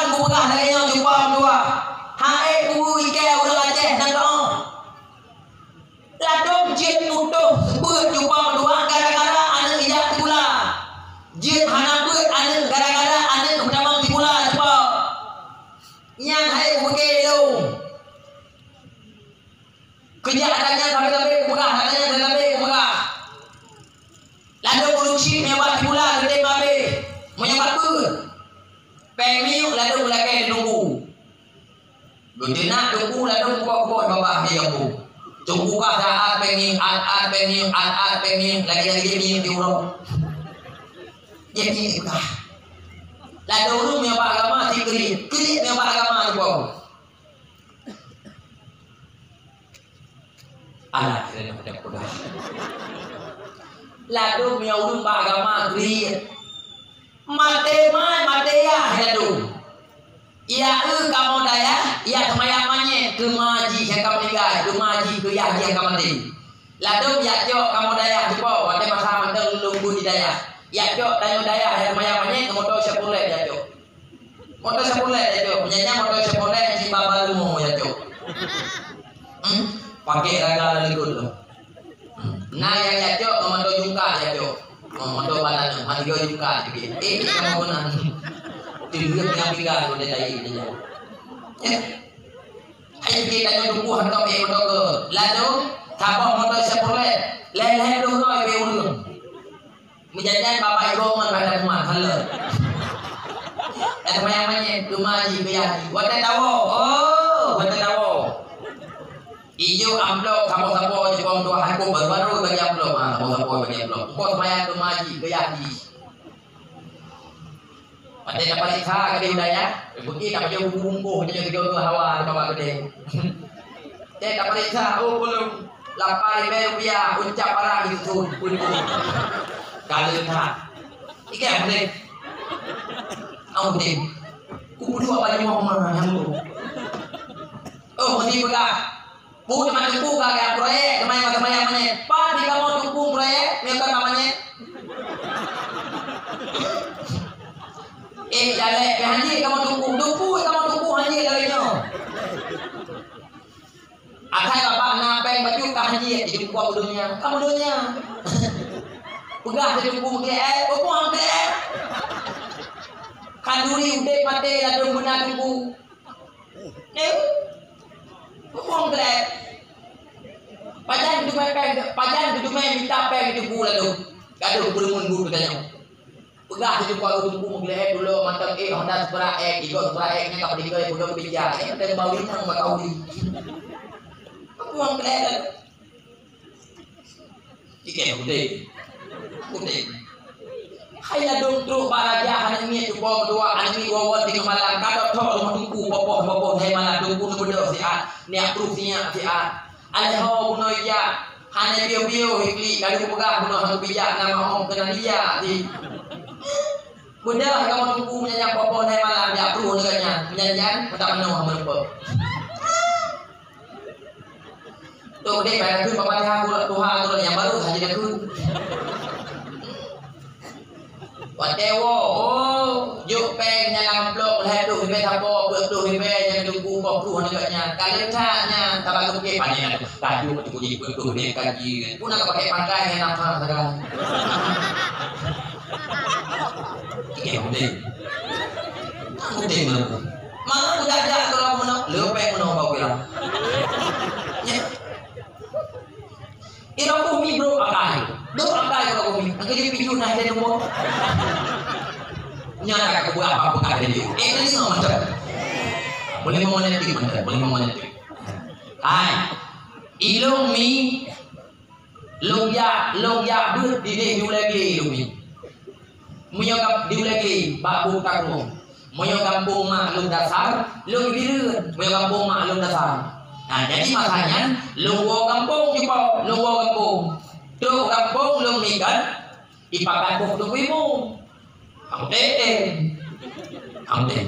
lembaga lagi yang jumpa dua hai ku ike ulah aceh nang ladong jin nuduh sebut jumpa dua gara-gara anu ijak pula jin hana beut anu gara-gara anu pertama pula sebab nyang hai buke lu kejahatannya sampai buka katanya sampai buka lalu produksi nyebat pula gede mabe menyebat beut pemiu lalu lagi nunggu gede nak tunggu lalu buka bawah dia bu tunggu kah saat penging lagi ni diurang jadi kah lalu lu menyapa agama si kiri menyapa agama tu anak saya nak dapat kuda lalu menyapa agama kiri mate ya lalu ia kamu daya ia kemayamannya kemaji yang kamu tinggal kemaji ke yang kamu mati lalu ya jok kamu daya jumpa ada masa mentang lunggu di daya ya jok tanya daya yang kemayamannya motor sepuluh ya jok motor sepuluh ya jok punyanya motor sepuluh si bapa lu ya jok pakai raga likut lo nah yang ya jok motor jungka ya jok motor badan mati jungka kamu benar tidak dengan pikiran udah tadi dia. Ayo kita tunggu hantar motor ke. Lalu tabak motor sepuluh, leleh dulu ibu urung. Menjanjikan bapak ibu pada rumah halal. Dan semayang-mayang kumaji biaji. Wata tahu. Oh, wata tahu. Ijo amplop sapo-sapo jepong Tuhan ko baru-baru bagi amplop. Sapo-sapo bagi amplop. Ko semayang kumaji biaji. Wata dapat ikha kadi udaya. Bukti tak jauh bumbu hanya tiga hawa bapak gede. Saya dapat ikha oh belum 8.000 rupiah uncap parah itu pun. Kalau tak, ikan apa ni? Apa ni? Kupu dua banyak orang yang tu. Oh, mesti berkah. Bukan macam kupu kagak proyek, kemana mana. Pasti kamu tukung proyek, mereka namanya. Jalek haji kamu tukung haji lagi no. Akai bapak napeng baju kah haji itu kuat dunia, kamu dunia. Pegah jadi buku KL, buku KL. Kanduri udah mati lalu benar buku. Buku KL. Pajan itu minta peng itu buku lalu. Gaduh belum buku katanya. Pegah jadi buku KL dulu mantap Honda Supra X, itu Supra X nya kapal tiga udah bijak. Kita bawa ini nggak tahu di. Buku KL. Ikan udah. Kuning. Hai dong truk baraja animi cupo kedua animi wawon di Malang kadot tok rumahku popo hai malah dongku bedo si a niak prufnya si a ale ho kuno ya hane bio hikli kali pegah kuno hang bijak nama om kena dia di bunda kamu tunggu menyanyi popo hai malang ya pru neganya menyanyian tak menuh menumpuk tuh deh pada tu bapak Tuhan yang baru saja dia tu Watewo, oh, yuk peng yang amplop lah tu hibe tapo, betul hibe yang tunggu kopru negaknya. Kalian tanya, tabak tu ke panjang, taju tu jadi betul dia kaji. Pun nak pakai pakai yang apa sekarang. Iya udah, udah mana udah ada kalau mana, lepeng mana bau bilang. Irau bumi bro akai. Dok akai kalau bumi, angkat jadi picu nah dia nombor. Nyata aku buat apa bukan dia. Ini nggak macam. Boleh monetik benar, boleh monetik. Hai, ilung mi, long ya ber di deh lagi ilung mi. Muyogap di lagi, babu kampung. Muyog kampung maklum dasar, lung biru, muyog kampung maklum dasar. Nah, jadi makanya lungwo kampung juga, lungwo kampung. Tuh kampung lung nikan, ipakan buk tuwimu. Amden.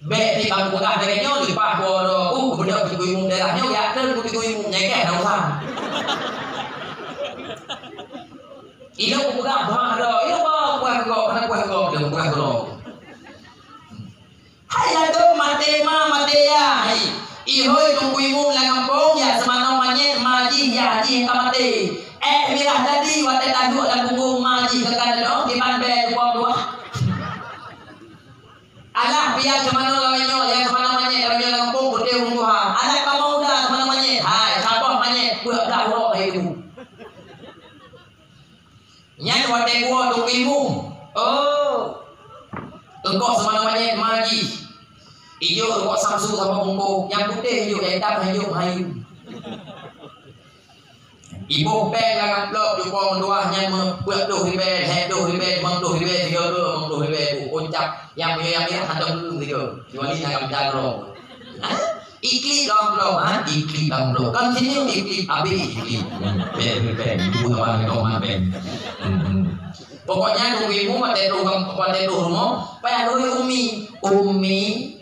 Be di kampung ada kenyo di pak boro, bener tuwimu daerahnya ya kan tuwimu nyekeh nausan. Ilo bukan bahado, ilo bukan kok. Hai ada mate ya, ihoi tungguimu lang kampung ya semana manye maji ya haji kamate. Mirah tadi watai tajuk dan punggung maji kekan dong di panbe dua. Alah biar semana lawanyo yang semana manye lawanyo lang kampung bude umbuha. Alah kamu udah semana manye, hai sabah manye buat dah roh hidu. Nyan watai gua tungguimu. Oh. Engkau semana manye maji. Ijo kok Samsu sama bungku yang putih hijau yang hitam hijau hayu. Ibu peng lang amplop jumpa menduahnya membuat doh ribe, doh ribe, mengdoh ribe tiga mengdoh ribe ucap yang punya yang hantar dulu tiga. Jualin yang jalo. Ikli dong bro, ikli dong bro. Kan sini ikli abi ikli. Ben, bukan orang ben. Pokoknya tungguimu mate rumah, payah dulu umi.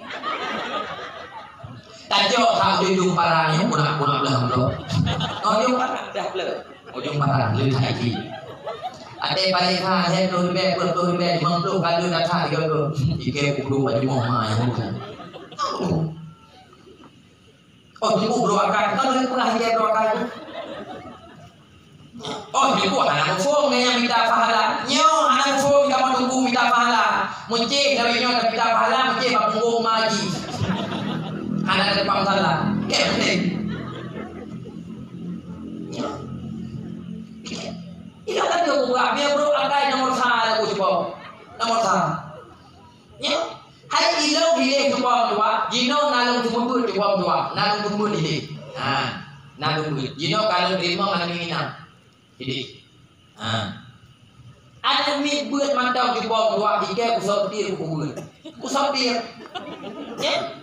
Tajuk tak ujung parangnya punak belah bro. Ujung parang dah belah. Ujung parang lebih lagi. Ate paling ha saya tu ribe mengtu kalau dah tak dia tu. Ike kudu baju mama yang bukan. Oh, ibu bro akan kalau pernah dia bro akan. Oh, ibu anak fong yang minta pahala. Nyo anak fong kamu tunggu minta pahala. Muncik dari nyo minta pahala, muncik punggung maji. Anak depan salah, penting. Ini kan berat dia bro akai nomor 3 aku cuba. Nomor 3. Ya. Hai ilong hileh cuba dua. Jino nalung tumbut cuba dua. Nalung tumbut hileh. Nalung tumbut. Jino kalau terima mana minang. Hileh. Ada mi buat mantau cuba dua tiga kusau tir kubur. Kusau tir. Ya.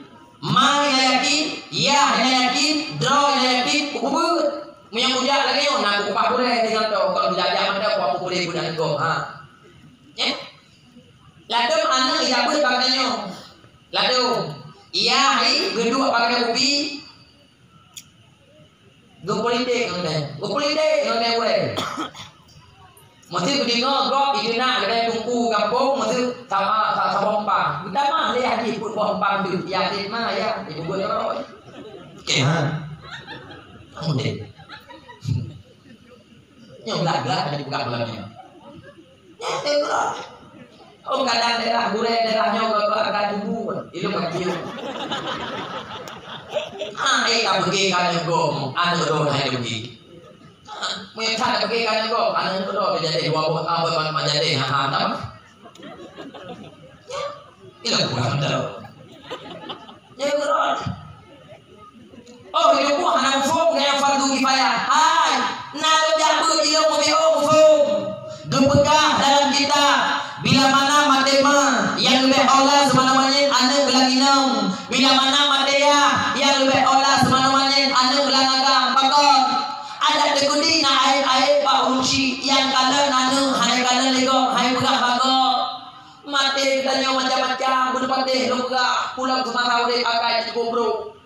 Ma yakin, ya yakin, draw yakin, kubur. Yang budak lagi yo nak kupak boleh dengan tu kalau belajar mana kupak boleh budak go ya lalu anak ijabut pakainya lalu iya hai gedua pakai ubi gopolide ngene boleh mesti kedingo go idina ada tungku kampung mesti sama bompang kita mah lihat di bompang tu ya mah ya ibu gue ro ke kamu yang belak-belak ada dibuka malamnya. Om kadang daerah gure daerahnya ke akan tubuh, itu kecil. Tak pergi kan gom, anu do hai pergi. Mungkin tak pergi kan gom, anu do jadi dua bot apa jadi tak. Itu kurang tahu. Ya kurang. Oh hidup gua hanya fok kayak fardu kifayah. Hai, nalo jabu ilmu biung gepegah dalam kita bila mana matema yang lebih Allah semanamanya anu gelanginam bila mana mataya yang lebih Allah semanamanya anu gelangagang pakon ada tegudi na air pak unsi yang kala nanu hai kala lego hai pegah bago mate kita nyawa macam-macam berpatih luka pulang semasa urip akai kubro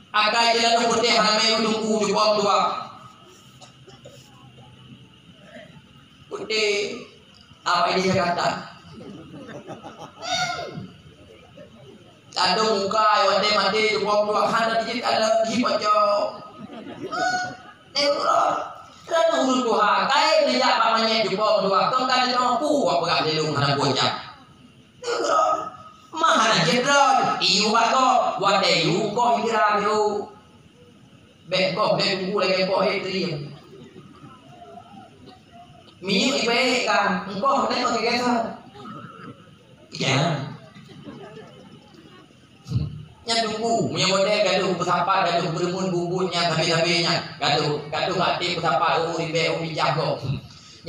akai jalan putih hame tunggu di bawah tua putih apa ini saya kata ada muka yang mati di bawah tua hana dijit ada hibajo neuron dan urut tua kai nejak pamanya di bawah tua tongkan jongku apa gak dilung hana bocah neuron mahana jenderal iu bago wade yu ko hidra biru beko beko lagi ko hitri mi ibe kan engko nek kok kaya ya nya tunggu punya wade gaduh pesapa gaduh beremun bubunnya tapi-tapinya gaduh hati pesapa uribe umi jago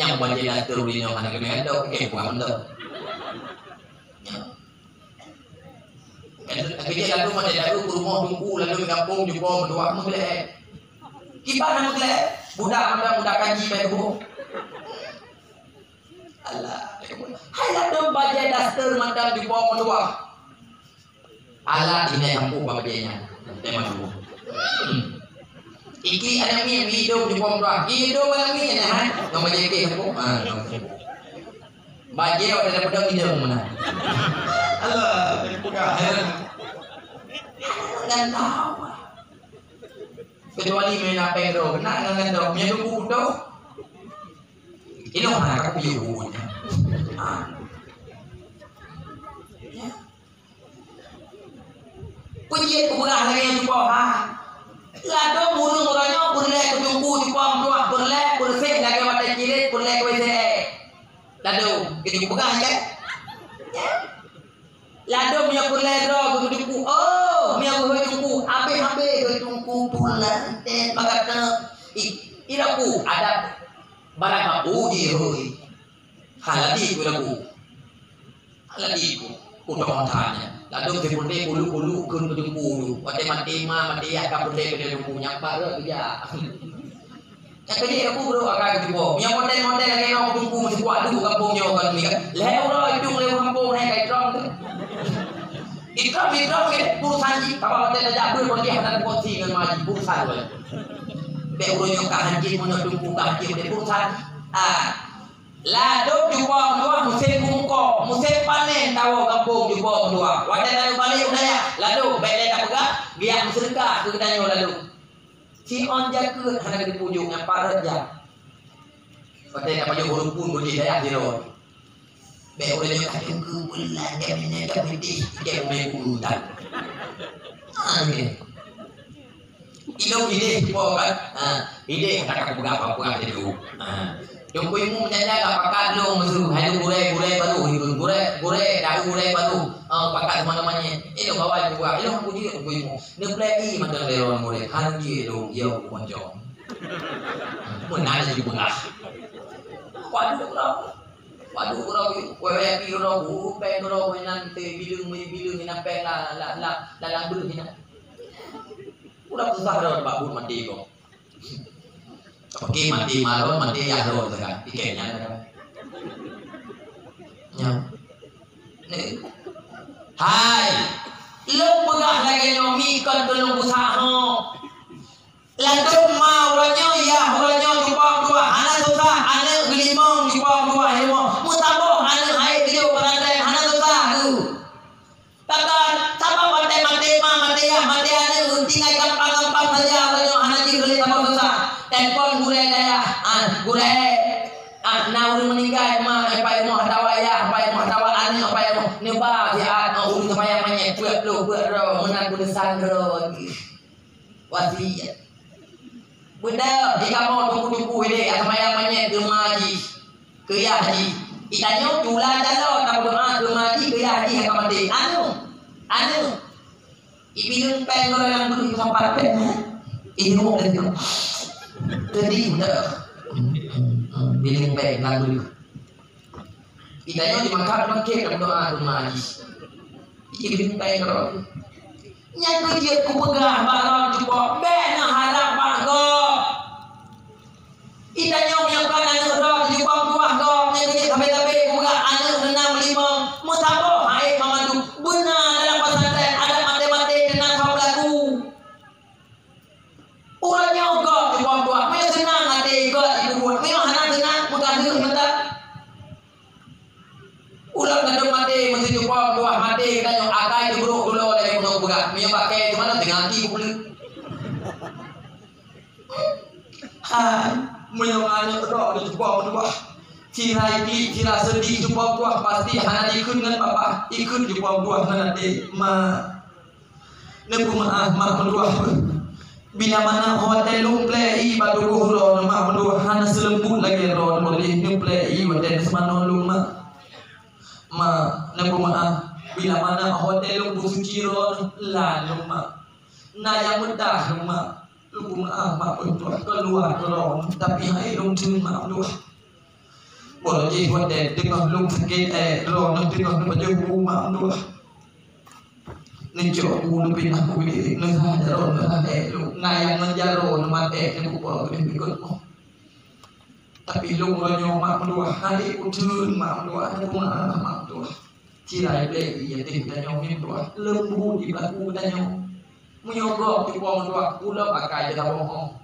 yang banjena turunnya kana kemendo ke bukan ndo kerja lalu macam lalu ke rumah tunggu lalu ke kampung jumpa berdua mengelak gimana mengelak budak kaji baru Allah hai lalu baca daster macam jumpa berdua Allah ini yang mampu bacanya tema dulu iki ada mi hidup jumpa berdua hidup ada mi nah ngomong baca ke aku baca ada pada hidup mana Allah dan tahu kecuali main apa yang do kena dengan do punya buku do ini mana aku punya bukunya puji kemudahan lagi yang jumpa lado burung orangnya boleh kejumpu jumpa dua boleh bersih lagi mata cirit boleh bersih lado kita bukan ya lado punya kulai do kudu oh punya kudu ape kudu pulang ten magata iraku ada barang uji hoi haladi kudu kudu tanya lado sepunde bulu kudu kudu mati ya kapunde kudu punya apa ya jadi aku bro akan jumpa yang model lagi orang tunggu mesti buat dulu kampungnya kan ni lew itu kampung ni kayak drone ikram ke urusan ji apa ada jabul pergi hadan poti dengan maji urusan boleh be urusan ka haji mun tunggu ka haji de urusan la do jumpa dua musim bungko musim panen tahu kampung jumpa dua wadah lalu balik udaya lalu be tak pegang biar sedekah tu kita lalu si on jaga hana di pujung yang paraja. Pakai apa je burung pun boleh daya jero. Be boleh kat ke bulan dia punya kapiti dia main urutan. Ilo ide po kan. Ide kata apa itu. Yung kuy mo menyaga pakat lo musuh hayu gure baru gure dah gure baru pakat mana-mana ilo bawa juga ilo aku juga kuy mo ne play macam leron gure han ji lo yo macam mana juga waduh orang wewe pi orang upe orang nanti bilung ina pe la bulu ina udah susah dah babur mati kok. Oke mati malam mati ya lo kan pikirnya kan ya hai lo pegah lagi nyomi kan belum usaha lantung mau ulanyo cuba dua anak susah anak gelimong cuba dua hemo mutabo anak hai video perantai anak susah tu takkan sama mati anak tinggal gampang saja ulanyo anak geli sama susah telepon gure daya nauri meninggal mah apa yang mau tawa ane apa yang mau nyoba ya urus sama yang banyak buat lo menang kudesan ro wasiat benda jika mau tunggu ini sama yang banyak gemaji ke haji itanya tulah jalo tak doa gemaji ke haji kamati anu ibinun pengor yang dulu sampai pen ini mau itu jadi udah biling baik lagu idanya dimakan makin dalam doa rumah ini biling baik kalau nyangkut dia ku pegah barang cukup bena harap bago idanya menyangkan anak roh cukup buah go nyangkut tapi ku pegah anak 6 5 musabo hai mamadu benar dalam pesantren ada mati dengan kau lagu uranya go cukup buah senang hati go ibu buat memang anak senang bukan itu sebentar ulang kadang mati mesti jumpa buah mati dan yang akai itu buruk dulu dari untuk buka minyak pakai cuma nanti ganti kulit minyak anak roh di jumpa buah cira sedih jumpa buah pasti anak ikut dengan papa ikut jumpa buah nanti nebu maaf buah bila mana hotel lumplei baru huro nama menduah hana selembut lagi ro boleh lumplei hotel semano luma nebu maaf bila mana hotel lumbu suci ro la luma na yang mudah luma lubu maaf untuk keluar ro tapi hai lum cuma menduah boleh hotel dengan lum sakit ro dengan baju rumah menduah Nenjok bulu pindah kulit nengah jaro nengah lu ngayang menjaro mate yang kupol kulit ikut mo tapi lu ngonyo mak dua hari udun mak dua ada bunga mak dua cirai ble iya tim danyo min dua lembu di baku danyo menyogok di bawah dua pulau pakai dah bohong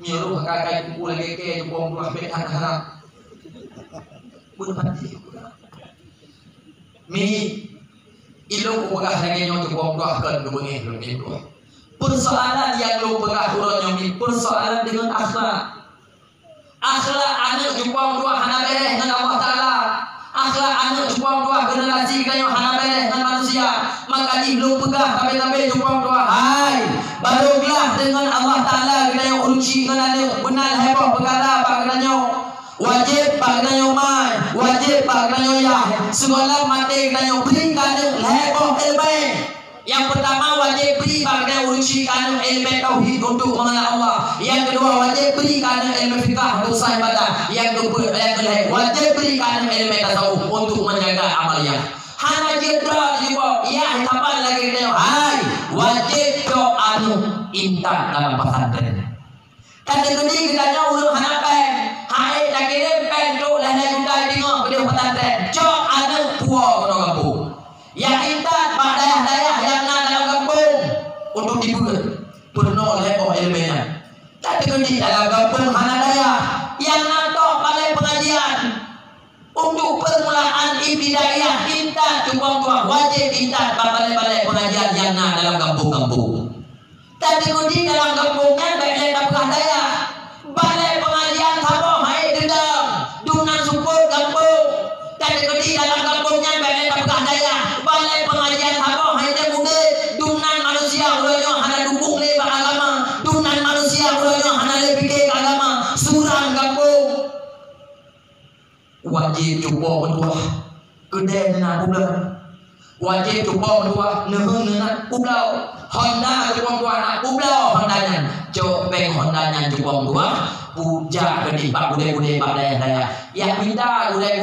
nyeru pakai kumpul lagi ke di bawah dua betan harap pun mati mi ilo pegah lagi nyo cukup doakan kebengi belum itu persoalan yang lo pegah uronyo mi persoalan dengan akhlak anak jumpa dua hana bereh dengan Allah Taala akhlak anak jumpa dua generasi kanyo hana bereh dengan manusia maka belum pegah tapi jumpa dua hai barulah dengan Allah Taala kanyo urusi kanyo benar heboh perkara kanyo wajib pakanyo mai wajib pakanyo ya sekolah mati kanyo beri kanyo heboh ilmu yang pertama wajib beri pakanyo urusi kanyo ilmu tauhid untuk mengenal Allah yang kedua wajib beri kanyo ilmu fikah untuk ibadah yang kedua wajib beri kanyo ilmu tasawuf untuk menjaga amaliyah hana jedra jiwa ya kapan lagi kanyo hai wajib do anu intan dalam pesantren kan gede kanyo ulun hana pen hai lagi pen tu lah nak undai tengok video pesantren cok ada puak dalam kampung yang intan pada dayah yang nak dalam kampung untuk dibuat penuh lepoh ilmunya tapi gede dalam kampung hana dayah yang nantok pada pengajian untuk permulaan ibtidaiyah intan cukup wajib intan balik pengajian yang nak dalam kampung-kampung tapi gede dalam kampungnya baik tak pernah dayah balai pengajian sama hai dendam dunan support kampung dan gede dalam kampungnya balai tak pernah daya balai pengajian sama hai muda dunan wajib cuba mentua kedai nak pula wajib cuba mentua neheng nak pula Honda cuba mentua nak pula Honda nya cok peng Honda nya cuba mentua puja kedai bak budai saya yang minta budai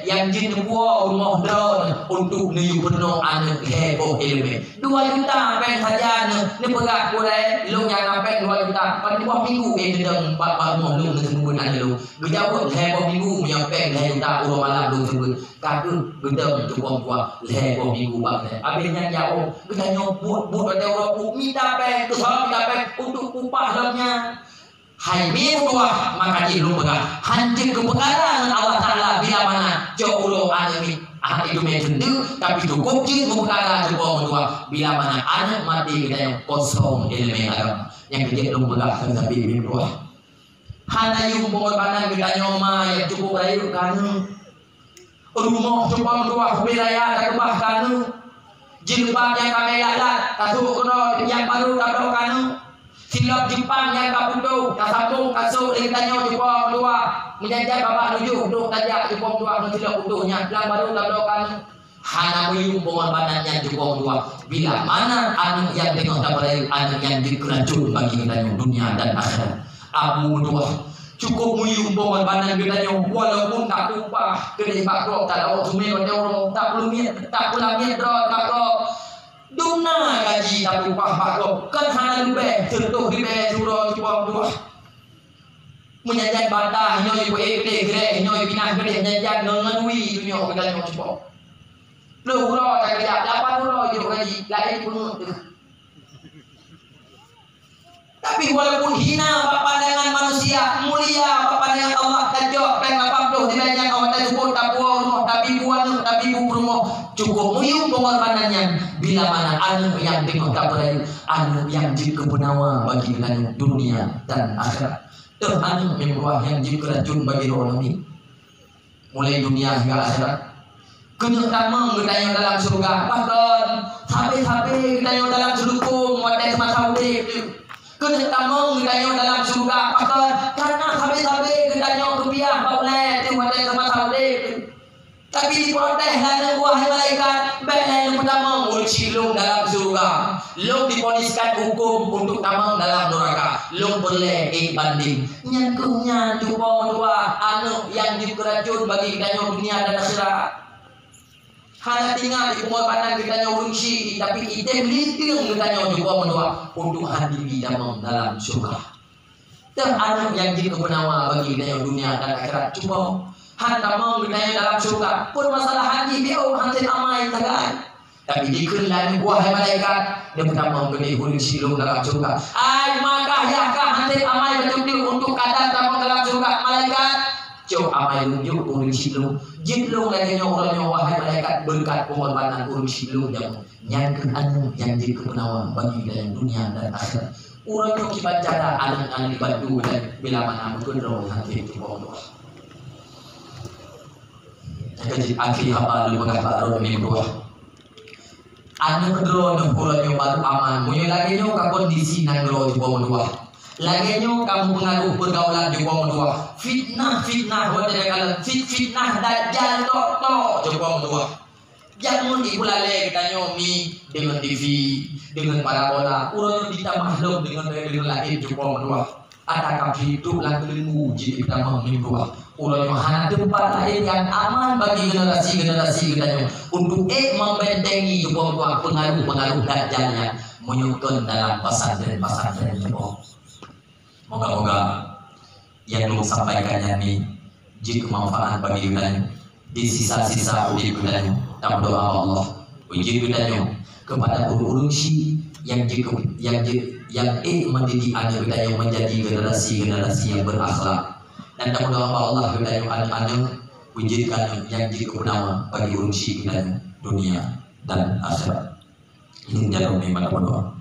yang jin buah rumah drone untuk niu penuh anak heboh ilmu 2 juta peng saja ni perak budai lu yang peng 2 juta pada 2 minggu dedeng bak rumah lu sembun ada lu gejawab heboh minggu yang peng 2 juta urang malam lu sembun kadu gedeng cuba heboh minggu bak habisnya jauh gedanya buat ada orang minta peng tu minta peng untuk upah lemnya hai mirwah maka jilu begah hancur kebegaran Allah Ta'ala bila mana jauh ulo alami itu menjendu tapi cukup jin kebegaran cukup menua bila mana anak mati kita yang kosong ilmu agama yang kejadian begah tapi mirwah hana yung pengorbanan kita nyoma yang cukup rayu kanu rumah cukup menua wilayah takbah kanu jilbab yang kami lalat kasuk kena yang baru tak kanu silap Jepang yang kapundu kasambung kasuk ditanya cuba dua menjajah babak tujuh untuk tajak cuba dua mensilap untuknya lang baru tablokan hana muyung pengorbanannya cuba dua bila mana anak yang tengok dapat anak yang dikeracun bagi kita dunia dan akhirat abu dua cukup muyung pengorbanan kita walaupun tak upah kedai bakro tak ada sumber orang tak perlu tak pula drone bakro Duna gaji tapi upah bakro kan hana lebih tentu lebih surau cuba dua menyajan batah nyoi gede nyoi pinah gede menyajan ngenui dunia kita nyoi cuba lu urau tak kerja 8 urau je gaji lain pun tapi walaupun hina pandangan manusia mulia pandangan Allah tajok peng 80 dibanyak awak tak support tak puas tapi buan tapi rumah cukup muyung pengorbanannya bila mana anu yang tengok tak berayu anu yang jika penawa bagi dunia dan akhirat tuh anu membuah yang jika racun bagi orang ini mulai dunia hingga akhirat kena tamang kita yang dalam surga bahkan sampai kita yang dalam selukung wadai semasa udip kena tamang kita yang dalam surga bahkan karena sampai kita yang kebiah boleh tu wadai semasa udip tapi diprotes dan wahai malaikat baik yang pertama uji long dalam surga long diponiskan hukum untuk tamang dalam neraka long boleh banding nyangkunya cuba dua anu yang dikeracun bagi kita dunia dan akhirat hanya tinggal di pengorbanan kita urungsi tapi item linting kita cuba dua untuk hadir tamang dalam surga dan anu yang dikebenawa bagi kita dunia dan akhirat cuba hanta mau ditanya dalam surga pun masalah hati dia hantin amai tagai tapi dikelan wahai malaikat dia pertama beri huling silung dalam surga ai maka yakah hantin amai betul untuk kadang tamu dalam surga malaikat jauh amai lunjuk huling silung jitlung lagi orang wahai malaikat berkat pengorbanan huling silung yang anu yang jadi kebenaran bagi dalam dunia dan akhirat orang yang kibacara anak-anak dibantu dan bila mana mungkin roh hati itu Allah jadi akhir apa lu berkata roh ni dua anu kedua nu pula nyo baru aman munyo lagi nyo ka kondisi nang roh di bawah dua lagi nyo kamu pengaruh pergaulan di bawah dua fitnah wajah kalau fitnah dajjal to di bawah dua jangan dipulale kita nyomi dengan TV dengan parabola urang ditambah dong dengan lain di bawah dua adakah hidup lang uji kita menimbuh ulah hana tempat lain yang aman bagi generasi kita untuk membentengi pengaruh dajjalnya menyusun dalam pesantren jebol. Moga-moga yang lu sampaikannya ini jika manfaat bagi kita di sisa-sisa hidup kita dan doa Allah uji kita kepada urungsi yang mendidik anak kita yang menjadi generasi yang berakhlak dan doa Allah kita yang anak-anak wujudkan yang jadi kebenaran bagi urungsi kita dunia dan akhirat. Ini jalan memang berdoa.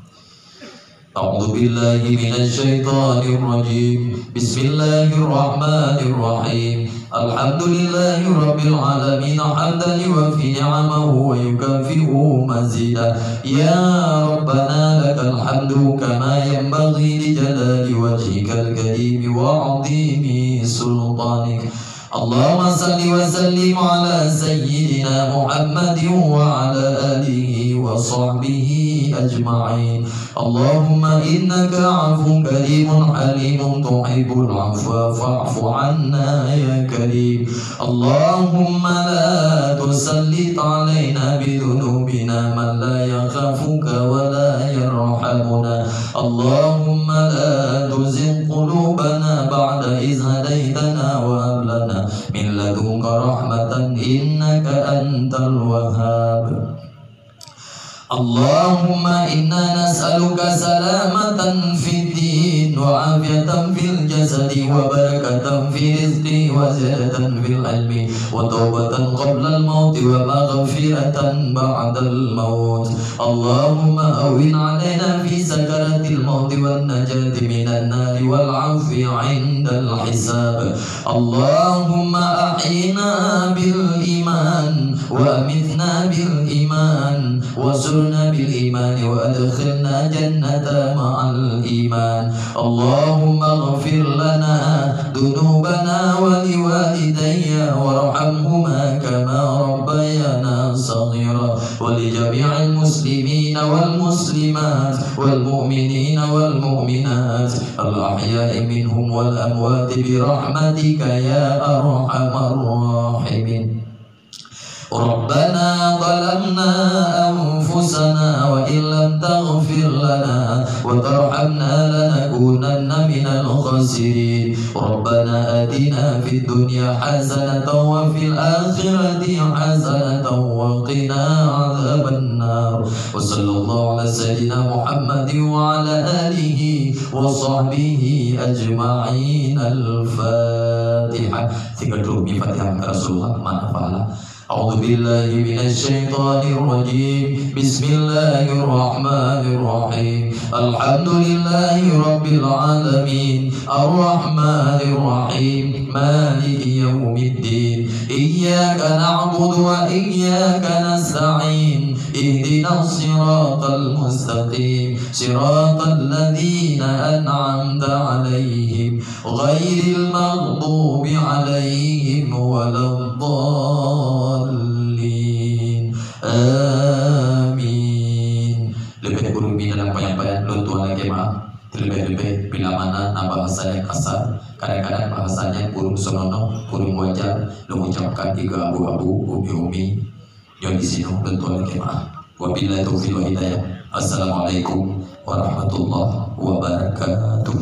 A'udzu billahi minasyaitonir rajim. Bismillahirrahmanirrahim. Alhamdulillahi rabbil alamin hamdan yuwaffi ni'amahu wa yukafi'u mazida. Ya Rabbana lakal hamdu kama yanbaghi li jalali wajhikal karim wa 'azimi sultanik. اللهم صل وسلم على سيدنا محمد وعلى آله وصحبه أجمعين. اللهم إنك عفو كريم حليم تحب العفو فاعف عنا يا كريم. اللهم لا تسلط علينا بذنوبنا من لا يخافك ولا يرحمنا. اللهم لا تزغ قلوبنا بعد إذ هديتنا وهب لنا من لدنك رحمة إنك أنت الوهاب. اللهم إنا نسألك سلامة في الدين وعافية في الجسد وبركة في الرزق وزيادة في العلم وتوبة قبل الموت ومغفرة بعد الموت. اللهم أهون علينا في سكرات الموت والنجاة من النار والعفو عند الحساب. اللهم أحينا بالإيمان وأمتنا بالإيمان وزرنا بالإيمان وأدخلنا جنة مع الإيمان. اللهم اغفر لنا ذنوبنا ولوالدي وارحمهما كما ربيانا صغيرا ولجميع المسلمين والمسلمات والمؤمنين والمؤمنات الأحياء منهم والأموات برحمتك يا أرحم الراحمين. ربنا ظلمنا أنفسنا وإن لم تغفر لنا وترحمنا لنكونن من الخاسرين. ربنا آتنا في الدنيا حسنة وفي الآخرة حسنة وقنا عذاب النار. وصلى الله على سيدنا محمد وعلى آله وصحبه أجمعين. الفاتحة. Tinggal dulu Fatihah Rasulullah manfalah. أعوذ بالله من الشيطان الرجيم. بسم الله الرحمن الرحيم. الحمد لله رب العالمين الرحمن الرحيم مالك يوم الدين. إياك نعبد وإياك نستعين. اهدنا الصراط المستقيم صراط الذين أنعمت عليهم غير المغضوب عليهم ولا الضالين. Amin. Lebih kurang dalam penyampaian luntuan lagi maaf. Terlebih-lebih bila mana bahasa yang kasar, kadang-kadang bahasanya kurang senonoh, kurang wajar, mengucapkan tiga abu-abu, umi-umi, yang di sini luntuan lagi maaf. Wabillahi taufiq wal hidayah. Assalamualaikum warahmatullahi wabarakatuh.